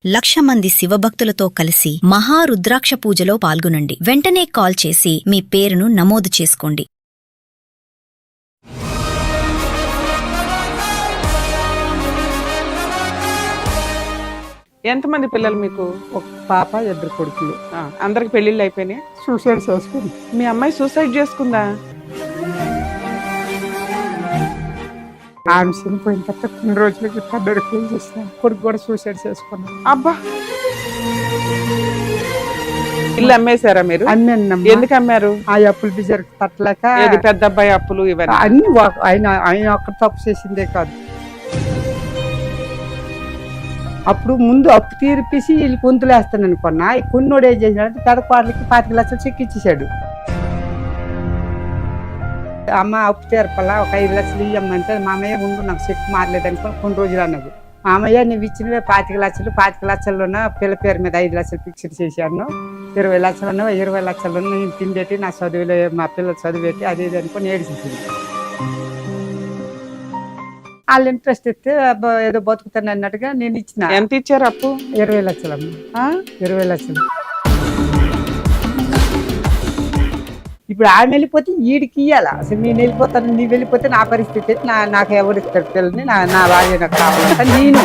1,00,000 మంది శివభక్తులతో కలిసి మహారుద్రాక్ష పూజలో పాల్గొనండి. వెంటనే కాల్ చేసి మీ పేరును నమోదు చేసుకోండి. ఎంతమంది పిల్లలు మీకు? ఒక పాప, 2 కొడుకులు. అందరికి పెళ్లిళ్ళు అయిపోయినాయి? సూసైడ్ చేసుకుంది. మీ అమ్మాయి సూసైడ్ చేసుకుందా? ఆమె చనిపోయిన తర్వాత కొన్ని రోజులకి పెద్దోడు పెళ్లి చేసిన కొడుకు కూడా సూసైడ్ చేసుకున్నాను. అబ్బా, ఇల్లు అమ్మేశారా మీరు? అమ్మాను. ఎందుకు అమ్మారు? ఆ అప్పులు బిజర్ తట్టలేక. ఏది పెద్ద అబ్బాయి అప్పులు ఇవన్నీ? అన్ని ఆయన ఒక్క తప్పు చేసిందే కాదు. అప్పుడు ముందు అప్పు తీర్పిసి వీళ్ళు పొంతులు వేస్తాను అనుకున్నా. కొన్నోడు ఏం చేసినాడంటే పెదపాటలకి 25 లక్షలు చెక్ ఇచ్చేసాడు. అమ్మ అప్పు తీర్పల్లా ఒక 5 లక్షలు ఇవ్వమంటే మామయ్య ముందు నాకు చెక్ మారలేదు అనుకుని కొన్ని రోజులు అన్నది. మామయ్య నువ్వు ఇచ్చినవే 25 లక్షలు, 25 లక్షల్లోనే పిల్ల పేరు మీద 5 లక్షలు ఫిక్స్డ్ చేశాను. 20 లక్షలు 20 లక్షలు నేను తిండేటి నా చదువులో మా పిల్లలు చదివేటి అది ఇది అనుకుని ఏడిచింది. వాళ్ళు ఇంట్రెస్ట్ ఇస్తే ఏదో బతుకుతాను అన్నట్టుగా నేను ఇచ్చిన. ఎంత ఇచ్చారు అప్పు? 20 లక్షలు అమ్మ. 20 లక్షలు. ఇప్పుడు ఆమె వెళ్ళిపోతే వీడికి ఇయ్యాల. అసలు నేను వెళ్ళిపోతాను, నీ వెళ్ళిపోతే నా పరిస్థితి నాకు ఎవరు ఇస్తారు పిల్లని? నా భార్య నాకు కావాలంట. నేను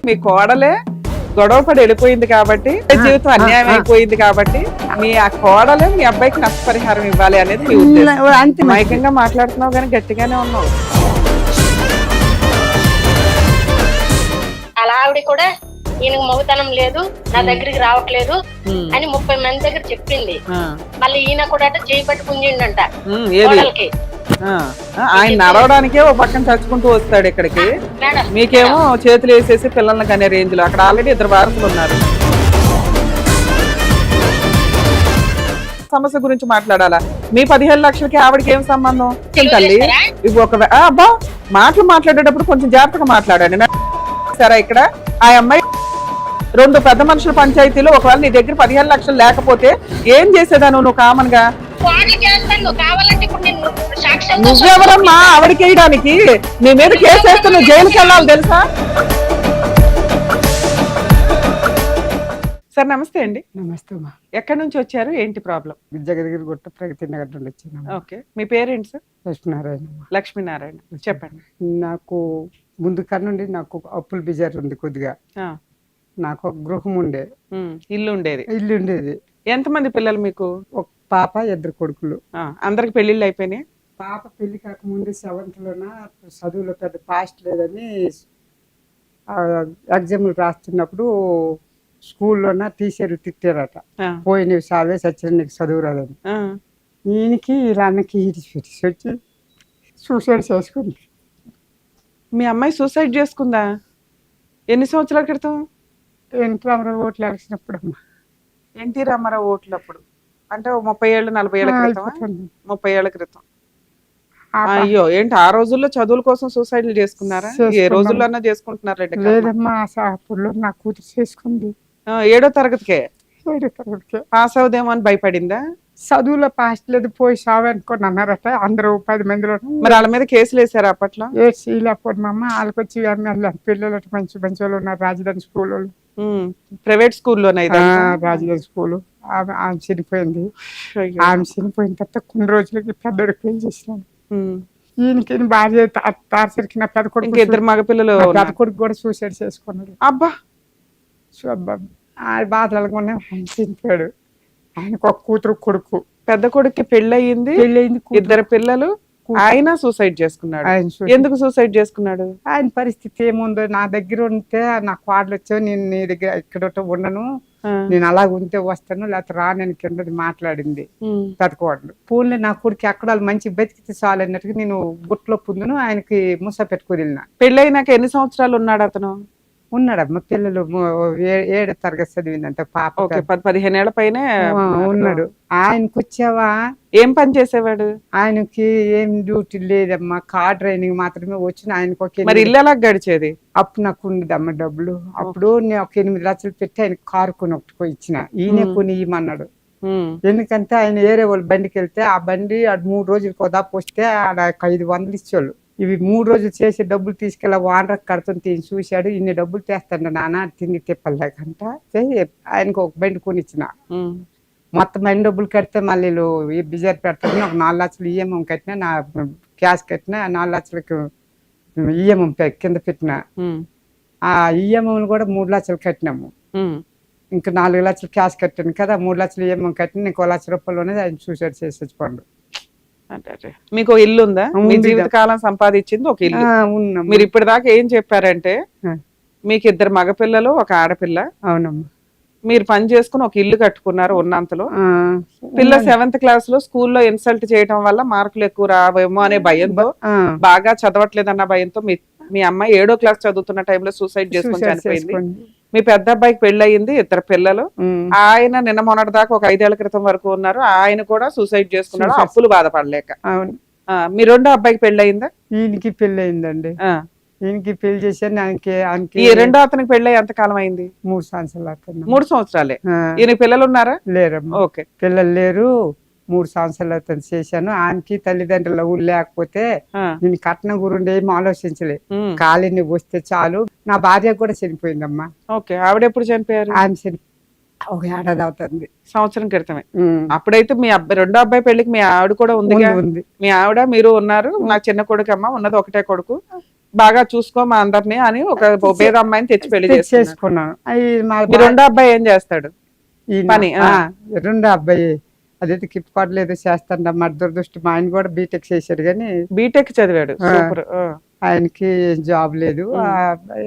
మీ కోడలే గొడవ పడి వెళ్ళిపోయింది కాబట్టి, జీవితం అన్యాయం అయిపోయింది కాబట్టి మీ ఆ కోడలే మీ అబ్బాయికి నష్టపరిహారం ఇవ్వాలి అనేది మీ ఉద్దేశం. అంతే. మైకంగా మాట్లాడుతున్నావు కానీ గట్టిగానే ఉన్నావు. అలా ఆవిడ కూడా ఈయనకు మొగతనం లేదు, నా దగ్గరికి రావట్లేదు అని 30 మంది దగ్గర చెప్పింది. మళ్ళీ ఈయన కూడా చేయి పట్టి పుంజిండంట. ఆయన నడవడానికే ఓ పక్కన చచ్చుకుంటూ వస్తాడు ఇక్కడికి, మీకేమో చేతులు వేసేసి పిల్లల్ని కనే రేంజ్ లో. అక్కడ ఆల్రెడీ 2 వారసులు ఉన్నారు. సమస్య గురించి మాట్లాడాలా? మీ 15 లక్షలకి ఆవిడకి ఏం సంబంధం? తల్లి ఒక అబ్బా మాట్లాడేటప్పుడు కొంచెం జాగ్రత్తగా మాట్లాడండి. సరే, ఇక్కడ ఆ అమ్మాయి 2 పెద్ద మనుషుల పంచాయతీలో ఒకవేళ నీ దగ్గర 15 లక్షలు లేకపోతే ఏం చేసేదాను నువ్వు కామన్ గా? నువ్వెవరమ్మా ఆవిడకి వేయడానికి? నీ మీద కేసు వేస్తే నువ్వు జైలుకి వెళ్ళాలి తెలుసా? సార్ నమస్తే అండి. నమస్తే అమ్మా. ఎక్కడి నుంచి వచ్చారు? ఏంటి ప్రాబ్లం? జగదగిరి గుట్ట ప్రగతి నగర్ నుండి వచ్చాను. ఓకే, మీ పేరేంటి సార్? లక్ష్మీనారాయణ. లక్ష్మీనారాయణ, చెప్పండి. నాకు ముందు కన్నుండి నాకు అప్పులు బిజారు ఉంది కొద్దిగా. నాకు ఒక గృహం ఉండే, ఇల్లు ఉండేది. ఇల్లు ఉండేది. ఎంతమంది పిల్లలు మీకు? ఒక పాప, 2 కొడుకులు. అందరికి పెళ్లిళ్ళు అయిపోయినాయి? పాప పెళ్లి కాకముందు 7th లోన చదువులో పెద్ద పాస్ట్ లేదని ఎగ్జామ్లు రాస్తున్నప్పుడు స్కూల్లోన టీచర్లు తిట్టారట. పోయి నువ్వు సావే సచిన నీకు చదువు రాదని. ఈయనకి ఇలా అన్నకి ఇడిచి వచ్చి సూసైడ్ చేసుకుంది. మీ అమ్మాయి సూసైడ్ చేసుకుందా? ఎన్ని సంవత్సరాల క్రితం? ఎన్టీ రామారావు ఓట్లు వేసినప్పుడు అమ్మా. ఎన్టీ రామారావు ఓట్లప్పుడు అంటే 30 ఏళ్ళు 40 ఏళ్ల క్రితం? 30 ఏళ్ల క్రితం. అయ్యో, ఏంటి ఆ రోజుల్లో చదువుల కోసం సూసైడ్లు చేసుకున్నారా? ఏ రోజుల్లో అన్నా చేసుకుంటున్నారు? లేదమ్మా, అప్పుడు నా కూతురు చేసుకుంది. 7వ తరగతికే? 7వ తరగతికే. పాస్ అవుదేమో అని భయపడిందా? చదువులో పాస్ లేదు, పోయి సావు అనుకోని అన్నారట అందరూ 10 మందిలో. మరి వాళ్ళ మీద కేసులు వేసారు అప్పట్లో? లేకపోతే మా అమ్మ వాళ్ళకి వచ్చి పిల్లలు మంచి మంచి వాళ్ళు ఉన్నారు. రాజధాని స్కూల్ వాళ్ళు, ప్రైవేట్ స్కూల్లోనే. రాజధాని స్కూల్. ఆమె చనిపోయింది. ఆమె చనిపోయిన తర్వాత కొన్ని రోజులకి పెద్దోడు పెళ్లి చేసినాను. ఈయనకి భార్య తారసరికి నా పెద్ద కొడుకు, 2 మగపిల్లలు. పెద్ద కొడుకు కూడా సూసైడ్ చేసుకున్నాడు. అబ్బా, ఆ బాధలు ఆయన చనిపోయాడు. ఆయనకు ఒక కూతురు కొడుకు. పెద్ద కొడుకు పెళ్ళయింది, 2 పిల్లలు. ఆయన సూసైడ్ చేసుకున్నాడు. ఎందుకు సూసైడ్ చేసుకున్నాడు? ఆయన పరిస్థితి ఏముందో, నా దగ్గర ఉంటే నాకు వాడలు వచ్చావు, నేను నీ దగ్గర ఇక్కడ ఉండను, నేను అలాగ ఉంటే వస్తాను లేకపోతే రా నేను కింద మాట్లాడింది పెద్ద కోడలు. పూల్ని నా కొడుకు ఎక్కడ మంచి బతికితే చాలు అన్నట్టుగా నేను గుట్లో పుందును ఆయనకి ముస పెట్టుకుని వెళ్ళిన. పెళ్ళైనాక ఎన్ని సంవత్సరాలు ఉన్నాడు అతను? ఉన్నాడమ్మా, పిల్లలు 7వ తరగతి చదివిందంట పాప. 15 ఏళ్ల పైన ఉన్నాడు. ఆయనకు వచ్చావా? ఏం పని చేసేవాడు? ఆయనకి ఏం డ్యూటీ లేదమ్మా, కార్ ట్రైనింగ్ మాత్రమే వచ్చిన. ఆయనకు ఒక మరి ఇల్లు ఎలా గడిచేది? అప్పుడు నాకు ఉండదమ్మా డబ్బులు. అప్పుడు నేను ఒక 8 లక్షలు పెట్టి ఆయన కారు కొని ఒకటి ఇచ్చిన. ఈయనే కొని ఇవ్వమన్నాడు. ఎందుకంటే ఆయన వేరే వాళ్ళు బండికి వెళ్తే ఆ బండి 3 రోజులకు దాపు వస్తే ఆడ 500 ఇచ్చేవాళ్ళు. ఇవి 3 రోజులు చేసి డబ్బులు తీసుకెళ్ళి వానరకు కడుతుంది తీసి చూశాడు. ఇన్ని డబ్బులు తెస్తాడు నాన్న తిండి తిప్పలేకంట ఆయనకు ఒక బండి కొనిచ్చిన. మొత్తం అన్ని డబ్బులు కడితే మళ్ళీ వీళ్ళు ఈ బిజర్ పెడతాను. ఒక 4 లక్షలు ఈఎంఐ కట్టినా, నా క్యాష్ కట్టినా, 4 లక్షలకు ఈఎంఐ కింద పెట్టిన. ఆ ఈఎంఐలు కూడా 3 లక్షలు కట్టినాము. ఇంకా 4 లక్షలు క్యాష్ కట్టాను కదా, 3 లక్షలు ఈఎంఐ కట్టిన. ఇంకో ₹1,00,000 ఉన్నది ఆయన సూసైడ్ చేసి చచ్చిపోండు. అంటే మీకు ఇల్లు ఉందా? మీ జీవితకాలం సంపాదించింది ఒక ఇల్లు. మీరు ఇప్పటిదాకా ఏం చెప్పారంటే మీకు 2 మగపిల్లలు, ఒక ఆడపిల్ల. అవునమ్మా. మీరు పని చేసుకుని ఒక ఇల్లు కట్టుకున్నారు ఉన్నంతలో. పిల్ల 7th క్లాస్ లో స్కూల్లో ఇన్సల్ట్ చేయడం వల్ల మార్కులు ఎక్కువ రావేమో అనే భయంతో, బాగా చదవట్లేదన్న భయంతో మీ అమ్మాయి 7వ క్లాస్ చదువుతున్న టైంలో సూసైడ్ చేసుకుని చనిపోయింది. మీ పెద్ద అబ్బాయికి పెళ్లి అయ్యింది, 2 పిల్లలు. ఆయన నిన్న మొన్నటి దాకా ఒక 5 ఏళ్ల క్రితం వరకు ఉన్నారు. ఆయన కూడా సూసైడ్ చేసుకున్నాడు, అప్పులు బాధపడలేక. అవును. మీ 2వ అబ్బాయికి పెళ్లి అయిందా? ఈయనకి పెళ్లి అయిందండి. ఈయనకి పెళ్లి చేశాను. ఈ 2వ అతనికి పెళ్లి ఎంత కాలం అయింది? 3 సంవత్సరాలు. 3 సంవత్సరాలే. ఈయన పిల్లలు ఉన్నారా? లేరమ్మా. ఓకే. పిల్లలు లేరు. 3 సంవత్సరాలు అతను చేశాను. ఆయనకి తల్లిదండ్రుల ఊరు లేకపోతే నేను కట్నం గురించి ఏం ఆలోచించలే. కాలిని వస్తే చాలు. నా భార్య కూడా చనిపోయిందమ్మా. ఓకే. ఆవిడ ఎప్పుడు చనిపోయారు? ఆయన ఒక ఏడాది అవుతుంది. సంవత్సరం క్రితమే. అప్పుడైతే మీ 2వ అబ్బాయి పెళ్లికి మీ ఆవిడ కూడా ఉంది. మీ ఆవిడ మీరు ఉన్నారు. నా చిన్న కొడుకు అమ్మ ఉన్నది ఒకటే కొడుకు, బాగా చూసుకో మా అందరినీ అని ఒక పేద అమ్మాయిని తెచ్చి పెళ్లి చేసుకున్నాను. 2వ అబ్బాయి ఏం చేస్తాడు పని? 2వ అబ్బాయి అదైతే కిప్పాట్లు ఏదో చేస్తాడు. మా దురదృష్టం. ఆయన కూడా బీటెక్ చేశాడు, కానీ బీటెక్ చదివాడు. ఆయనకి జాబ్ లేదు.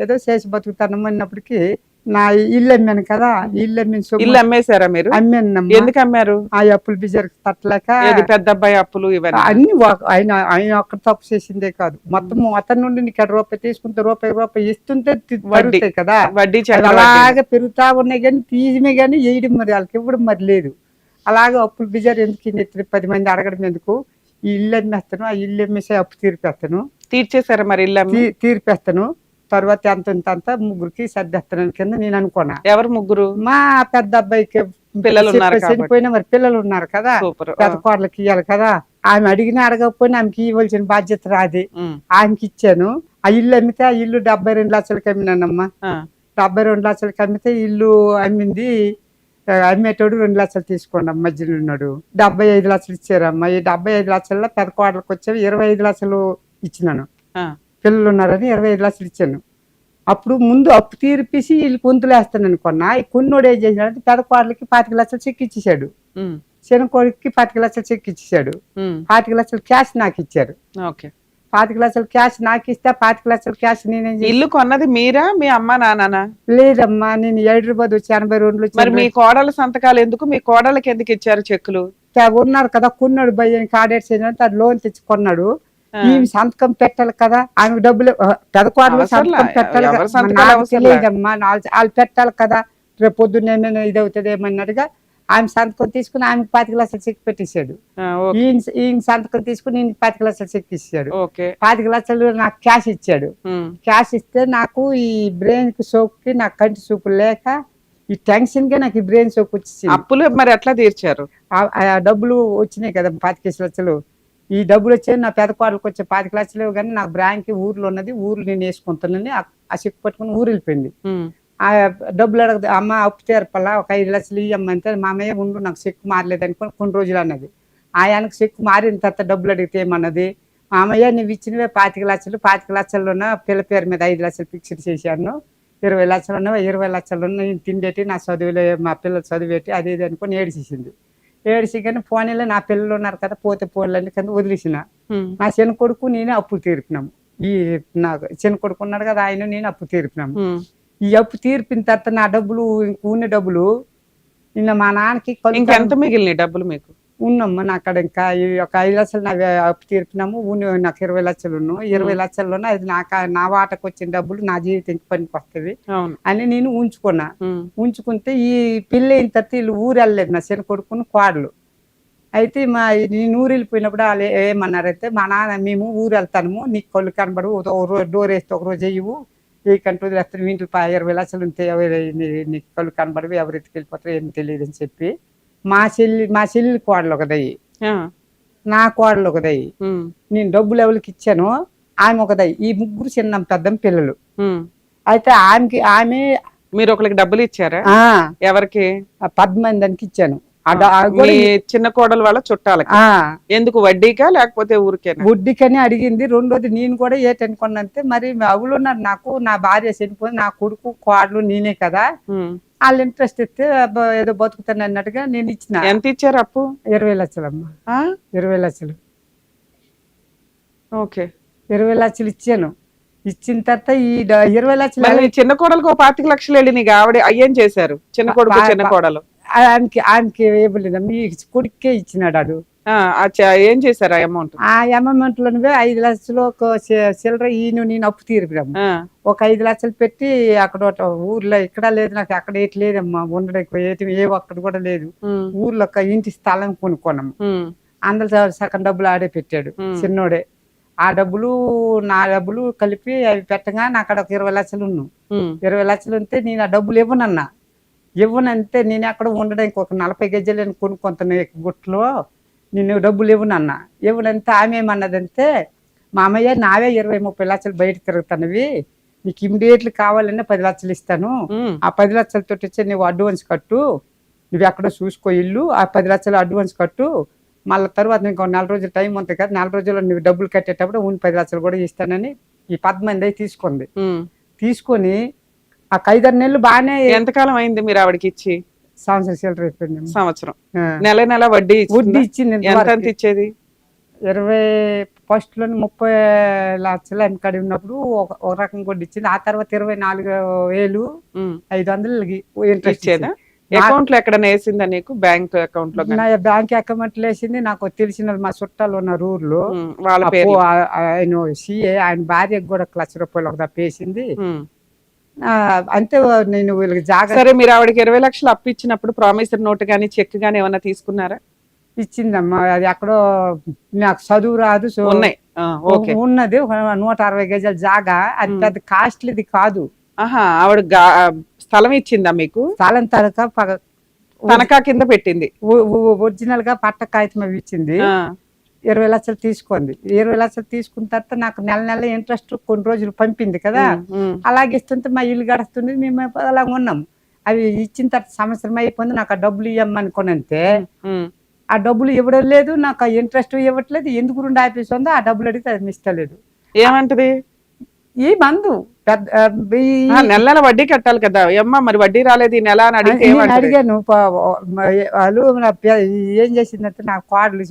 ఏదో చేసి బతుకుతాను అన్నప్పటికీ నా ఇల్లు అమ్మాను కదా, ఇల్లు అమ్మేశారా మీరు? అమ్మాను. ఎందుకు అమ్మారు? ఆ అప్పులు బిజర్ తట్టలేక. పెద్ద అబ్బాయి అప్పులు ఇవన్నీ అన్ని ఆయన ఒక్క తప్పు చేసిందే కాదు, మొత్తం అతని నుండి నీకు రూపాయి తీసుకుంటే రూపాయి ఇస్తుంటే పడుతాయి కదా, వడ్డీ అలాగే పెరుగుతా ఉన్నాయి. కానీ తీయడమే కానీ వేయడం మరి వాళ్ళకి ఇవ్వడం మరి లేదు. అలాగే అప్పులు బిజర్ ఎందుకు 10 మంది అడగడం ఎందుకు? ఈ ఇల్లు అమ్మేస్తాను, ఆ ఇల్లు అమ్మేసి అప్పు తీర్పేస్తాను. తీర్చేశారా మరి? ఇల్లు తీర్పేస్తాను. తర్వాత అంత ముగ్గురికి సర్దేస్తాను కింద నేను అనుకున్నా. ఎవరు ముగ్గురు? మా పెద్ద అబ్బాయికి పిల్లలు చనిపోయినా మరి పిల్లలు ఉన్నారు కదా, పెద్ద కోడలకి ఇవ్వాలి కదా. ఆమె అడిగినా అడగకపోయినా ఆమెకి ఇవ్వాల్సిన బాధ్యత రాది. ఆమెకి ఇచ్చాను. ఆ ఇల్లు అమ్మితే ఆ ఇల్లు 72 లక్షలకి అమ్మినానమ్మా. 72 లక్షలకి అమ్మితే ఇల్లు అమ్మింది. అమ్మేటోడు 2 లక్షలు తీసుకోండి మధ్యలో ఉన్నాడు. 75 లక్షలు ఇచ్చారమ్మా. ఈ 75 లక్షల్లో పెద్ద కోడలకు వచ్చేవి 25 లక్షలు ఇచ్చినాను. పిల్లలు ఉన్నారని 25 లక్షలు ఇచ్చాను. అప్పుడు ముందు అప్పు తీర్పిసి వీళ్ళు పొంతులు వేస్తాను అనుకున్నా. ఈ కొన్నోడు ఏం చేసినాడంటే పెద్ద కోడలకి 25 లక్షలు చెక్ ఇచ్చేసాడు, చిన్న కోడికి 25 లక్షలు చెక్ ఇచ్చేసాడు. 25 లక్షలు క్యాష్ నాకు ఇచ్చారు. 25 లక్షలు క్యాష్ నాకు ఇస్తే 25 లక్షలు క్యాష్ నేనేం చేసి. ఇల్లు కొన్నది మీరా మీ అమ్మ నాన్న? లేదమ్మా, నేను హైదరాబాద్ వచ్చి 82లో. మరి మీ కోడల సంతకాలు ఎందుకు? మీ కోడలకి ఎందుకు ఇచ్చారు చెక్కులు? ఉన్నారు కదా, కొన్నాడు భయ్యానికి ఆర్డర్ చేయడానికి అది లోన్ తెచ్చి కొన్నాడు. ఈ సంతకం పెట్టాలి కదా, ఆమెకు డబ్బులు పెద్ద కోడలు సంతకం పెట్టాలి లేదమ్మా, వాళ్ళు పెట్టాలి కదా. రేపు పొద్దున్న ఏమైనా ఇది అవుతుంది ఏమన్నట్టుగా ఆమె సంతకం తీసుకుని ఆమెకు 25 లక్షలు చెక్ పెట్టేశాడు. ఈయన సంతకం తీసుకుని ఈయన 25 లక్షలు చెక్ ఇచ్చాడు. 25 లక్షలు నాకు క్యాష్ ఇచ్చాడు. క్యాష్ ఇస్తే నాకు ఈ బ్రెయిన్ కి సోకి, నాకు కంటి చూపు లేక ఈ టెన్షన్ గా నాకు ఈ బ్రెయిన్ సోక్ వచ్చేసి. అప్పులు మరి ఎట్లా తీర్చారు? ఆ డబ్బులు వచ్చినాయి కదా 25 లక్షలు. ఈ డబ్బులు వచ్చాయి. నా పెద్ద కోడలకు వచ్చే 25 లక్షలు కానీ నాకు బ్యాంక్ ఊర్లో ఉన్నది, ఊర్లో నేను వేసుకుంటానని ఆ చెక్ పట్టుకుని ఊరు వెళ్ళిపోయింది. ఆ డబ్బులు అడగదు. అమ్మ అప్పు తీర్పల్లా ఒక 5 లక్షలు ఇవ్వమంటే మామయ్య ఉండు నాకు చెక్ మారలేదు అనుకుని కొన్ని రోజులు అన్నది. ఆయనకు చెక్ మారిన తర్వాత డబ్బులు అడిగితే ఏమన్నది, మామయ్య నువ్వు ఇచ్చినవే 25 లక్షలు, 25 లక్షల్లోన పిల్ల పేరు మీద 5 లక్షలు ఫిక్స్డ్ చేశాను, 20 లక్షలు ఉన్నవా, 20 లక్షలు ఉన్న నేను తిండేటి నా చదువులే మా పిల్లలు చదివేటి అది ఇది అనుకుని ఏడిచేసింది. ఏడిసి కానీ ఫోన్లో నా పిల్లలు ఉన్నారు కదా, పోతే ఫోన్లన్నీ కింద వదిలేసిన. నా చిన్న కొడుకు నేనే అప్పులు తీర్పినాము. ఈ నాకు చిన్న కొడుకు ఉన్నాడు కదా, ఆయన నేను అప్పు తీర్పినాము. ఈ అప్పు తీర్పిన తర్వాత నా డబ్బులు ఉన్న డబ్బులు నిన్న మా నాన్నకి ఎంత మిగిలిన డబ్బులు మీకు ఉన్నమ్మా. నా అక్కడ ఇంకా ఒక 5 లక్షలు నాకు అప్పు తీర్పినాము. నాకు 20 లక్షలు ఉన్నావు. 20 లక్షల్లోనే అది నా వాటకు వచ్చిన డబ్బులు నా జీవితం పనికి వస్తుంది అని నేను ఉంచుకున్నా. ఉంచుకుంటే ఈ పిల్ల అయిన తర్వాత వీళ్ళు ఊరు వెళ్ళలేదు, నా చిన్న కొడుకుని కోడలు. అయితే నేను ఊరు వెళ్ళిపోయినప్పుడు వాళ్ళు ఏమన్నారైతే, మా నాన్న మేము ఊరు వెళ్తాము, నీకు కళ్ళు కనబడు, డోర్ వేస్తే ఒక రోజు అయ్యవు ఏ కంటూ వేస్తాను, ఇంట్లో 20 లక్షలు ఉంటే నీకు కళ్ళు కనబడవు, ఎవరెత్తికి వెళ్ళిపోతారో ఏం తెలియదు అని చెప్పి మా చెల్లి కోడలు ఒకదయ్యి, నా కోడలు ఒకదయ్యి. నేను డబ్బులు ఎవరికి ఇచ్చాను ఆమె ఒకదై, ఈ ముగ్గురు చిన్న పెద్ద పిల్లలు. ఉమ్. అయితే ఆమె మీరు ఒకరికి డబ్బులు ఇచ్చారా? ఆ ఎవరికి? 10 మందికి ఇచ్చాను. మీ చిన్న కోడలు వాళ్ళ చుట్టాలకి. ఎందుకు, వడ్డీకా లేకపోతే ఊరికేనా? వడ్డీకని అడిగింది. రెండోది నేను కూడా ఏటనుకున్నంతే, మరి అవులు ఉన్నారు నాకు, నా భార్య చనిపోయింది, నా కొడుకు కోడలు నేనే కదా, వాళ్ళు ఇంట్రెస్ట్ ఇస్తే ఏదో బతుకుతాను అన్నట్టుగా నేను ఇచ్చిన. ఎంత ఇచ్చారు అప్పు? 20 లక్షలమ్మా. 20 లక్షలు. ఓకే, 20 లక్షలు ఇచ్చాను. ఇచ్చిన తర్వాత ఈ 20 లక్షలు మరి చిన్న కోడలకు 25 లక్షలు వెళ్ళి నీకు ఆవిడ అయ్యేం చేశారు? చిన్న కొడుకు చిన్న కోడలు ఆమెకి ఇవ్వలేదమ్మా, ఈ కొడుకే ఇచ్చినాడు. అడు ఏం చేశారు ఆ అమౌంట్? ఆ అమౌంట్ లోనే 5 లక్షలు ఒక చిల్లర నేను అప్పు తీరిపిరాము. ఒక 5 లక్షలు పెట్టి అక్కడ ఊర్లో ఇక్కడ లేదు నాకు, అక్కడ ఏటి లేదమ్మా ఉండడానికి, ఏ ఒక్కటి కూడా లేదు. ఊర్లో ఒక ఇంటి స్థలం కొనుక్కున్నాము. అందులో సగం డబ్బులు ఆడే పెట్టాడు చిన్నోడే. ఆ డబ్బులు నా డబ్బులు కలిపి అవి పెట్టగా నాకు అక్కడ ఒక 20 లక్షలు ఉన్నాను. 20 లక్షలు ఉంటే నేను ఆ డబ్బులు ఇవ్వనంటే నేను అక్కడ ఉండడానికి ఒక 40 గజాలు కొనుక్కుంటున్నా గుట్లో, నేను డబ్బులు ఇవ్వనంటే ఆమె ఏమన్నదంటే, మామయ్య నావే 20-30 లక్షలు బయట తిరుగుతానవి, నీకు ఇమ్మీడియట్లీ కావాలన్నా 10 లక్షలు ఇస్తాను, ఆ 10 లక్షలతో వచ్చి నువ్వు అడ్వాన్స్ కట్టు, నువ్వు ఎక్కడో చూసుకో ఇల్లు, ఆ 10 లక్షలు అడ్వాన్స్ కట్టు, మళ్ళీ తర్వాత ఇంకో 4 రోజులు టైం ఉంటుంది కదా, 4 రోజుల్లో నువ్వు డబ్బులు కట్టేటప్పుడు 10 లక్షలు కూడా ఇస్తానని ఈ 10 మంది తీసుకుంది. తీసుకొని ఆ 5-6 నెలలు బాగానే. ఎంతకాలం అయింది మీరు ఆవిడకి ఇచ్చి? సంవత్సరం చిల్లర అయిపోయింది. సంవత్సరం. నెల వడ్డీ ఇచ్చింది. ఎంత ఇచ్చేది? 20 ఫస్ట్ లోని 30 లక్షలు వెనకడి ఉన్నప్పుడు ఒక రకం వడ్డీ ఇచ్చింది. ఆ తర్వాత 24,500 ఇంట్రెస్ట్ ఇచ్చేదా? అకౌంట్ లో ఎక్కడ వేసిందా నీకు? బ్యాంక్ అకౌంట్ లో? బ్యాంక్ అకౌంట్ లో వేసింది. నాకు తెలిసిన మా చుట్టాలు ఉన్నారు ఊర్లో, వాళ్ళ పేరు. ఆయన సిఏ, ఆయన భార్యకు కూడా ₹1,00,000 ఒక దప్ప వేసింది. అంతే. నేను వీళ్ళకి జాగ్రత్త. సరే, మీరు ఆవిడకి 20 లక్షలు అప్పు ఇచ్చినప్పుడు ప్రామిసరీ నోట్ గానీ చెక్ గానీ ఏమన్నా తీసుకున్నారా? ఇచ్చిందమ్మా. అది ఎక్కడో నాకు చదువు రాదు, ఉన్నది 160 గజాల జాగా. అది పెద్ద కాస్ట్లీది కాదు. ఆవిడ స్థలం ఇచ్చిందా మీకు? స్థలం తనఖా కింద పెట్టింది. ఒరిజినల్ గా పట్ట కాగితం ఇచ్చింది. 20 లక్షలు తీసుకుంది. 20 లక్షలు తీసుకున్న తర్వాత నాకు నెల ఇంట్రెస్ట్ కొన్ని రోజులు పంపింది కదా, అలాగే ఇస్తుంటే మా ఇల్లు గడుస్తుంది, మేము అలాగ ఉన్నాం. అవి ఇచ్చిన తర్వాత సంవత్సరం అయిపోయింది. నాకు ఆ డబ్బులు ఇవ్వమనుకోనంతే, ఆ డబ్బులు ఇవ్వడం లేదు, నాకు ఆ ఇంట్రెస్ట్ ఇవ్వట్లేదు. ఎందుకు 2 ఆఫీస్ ఉందో ఆ డబ్బులు అడిగితే అది ఇస్తలేదు. ఏమంటది? ఈ మందు నెల వడ్డీ కట్టాలి కదా అమ్మ, మరి వడ్డీ రాలేదు ఈ నెల అని అడిగాను. వాళ్ళు ఏం చేసిందంటే, నా కోడలు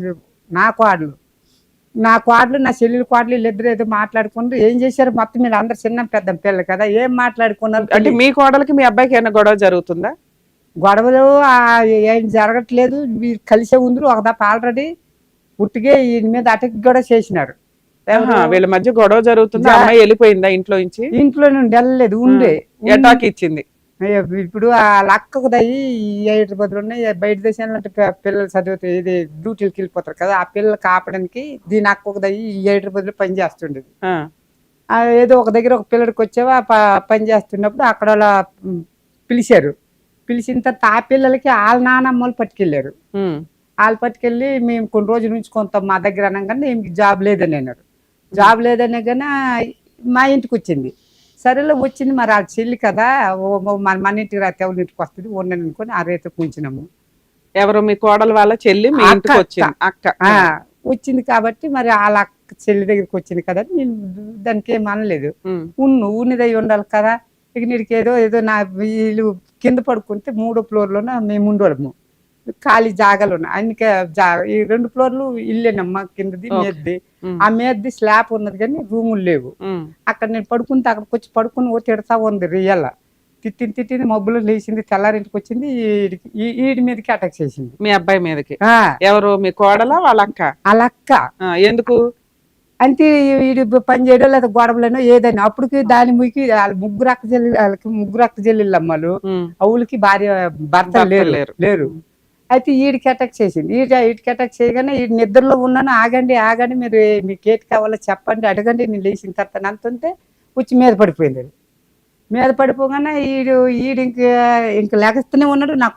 నా చెల్లెలు కోడలు వీళ్ళిద్దరు ఏదో మాట్లాడుకుంటూ ఏం చేశారు మొత్తం మీరు అందరు చిన్న పెద్ద పిల్లలు కదా, ఏం మాట్లాడుకున్నారు? అంటే మీ కోడలకి మీ అబ్బాయికి ఏమైనా గొడవ జరుగుతుందా? గొడవలు ఏం జరగట్లేదు. వీరు కలిసే ఉందరు. ఒక దప్ప ఆల్రెడీ పుట్టిగే ఈయన మీద అటాక్ కూడా చేసినారు. వీళ్ళ మధ్య గొడవ జరుగుతుంది. అమ్మాయి వెళ్ళిపోయిందా ఇంట్లో నుంచి? ఇంట్లో నుండి వెళ్ళలేదు, ఉండే అటాక్ ఇచ్చింది. ఇప్పుడు వాళ్ళ అక్కకు దయ్యి హైదరాబాద్ ఉన్నాయి, బయట దేశాలు అంటే పిల్లలు చదివితే ఇది డ్యూటీలకు వెళ్ళిపోతారు కదా, ఆ పిల్లలు కాపడానికి దీని అక్కకు దయ్యి హైదరాబాద్ లో పని చేస్తుండేది. ఏదో ఒక దగ్గర ఒక పిల్లడికి వచ్చావా పని చేస్తున్నప్పుడు అక్కడ వాళ్ళ పిలిచారు. పిలిచిన తర్వాత ఆ పిల్లలకి వాళ్ళ నానమ్మలు పట్టుకెళ్ళారు. వాళ్ళు పట్టుకెళ్ళి మేము కొన్ని రోజుల నుంచి కొంత మా దగ్గర అనగానే ఏమి జాబ్ లేదని అన్నారు. జాబ్ లేదనే కానీ మా ఇంటికి వచ్చింది. సరేలే వచ్చింది, మరి ఆ చెల్లి కదా మన ఇంటికి రాతే ఎవరి ఇంటికి వస్తుంది ఉండని అనుకొని ఆ రేత కూర్చున్నాము. ఎవరు? మీ కోడలు వాళ్ళ చెల్లి మీ ఇంటికి వచ్చింది. అక్క వచ్చింది కాబట్టి మరి వాళ్ళ అక్క చెల్లి దగ్గరికి వచ్చింది కదా, నేను దానికి ఏం అనలేదు. ఉన్నదై ఉండాలి కదా. ఇక నీడికి ఏదో నా వీళ్ళు కింద పడుకుంటే 3వ ఫ్లోర్లోన మేము ఉండడము, ఖాళీ జాగాలు ఉన్నాయి. అందుకే ఈ 2 ఫ్లోర్లు ఇల్లేనమ్మా, కిందది మేద్ది. ఆ మేద్ది స్లాబ్ ఉన్నది కానీ రూములు లేవు. అక్కడ నేను పడుకుంటే అక్కడికి వచ్చి పడుకుని తిడతా ఉంది. రియల్ తిట్టింది మబ్బులు లేచింది. తెల్లారింటికి వచ్చింది, ఈడి మీదకి అటాక్ చేసింది. మీ అబ్బాయి మీదకి? ఎవరు? మీ కోడలా వాళ్ళ అక్క? వాళ్ళ అక్క. ఎందుకు అంటే వీడి పని చేయడం లేదా గొడవలేనో ఏదైనా. అప్పటికి దాని మురికి వాళ్ళ ముగ్గురు అక్క చెల్లెళ్ళు అమ్మలు, అవులకి భార్య భర్త లేరు. అయితే వీడికి అటాక్ చేసింది. వీడికి అటాక్ చేయగానే వీడి నిద్రలో ఉన్నాను. ఆగండి మీరు మీకు ఏటి కావాలో చెప్పండి, అడగండి, నేను లేచిన తర్వాత అంతుంటే వచ్చి మీద పడిపోయింది. మీద పడిపోగానే ఈడు ఇంక లెగస్తూనే ఉన్నాడు. నా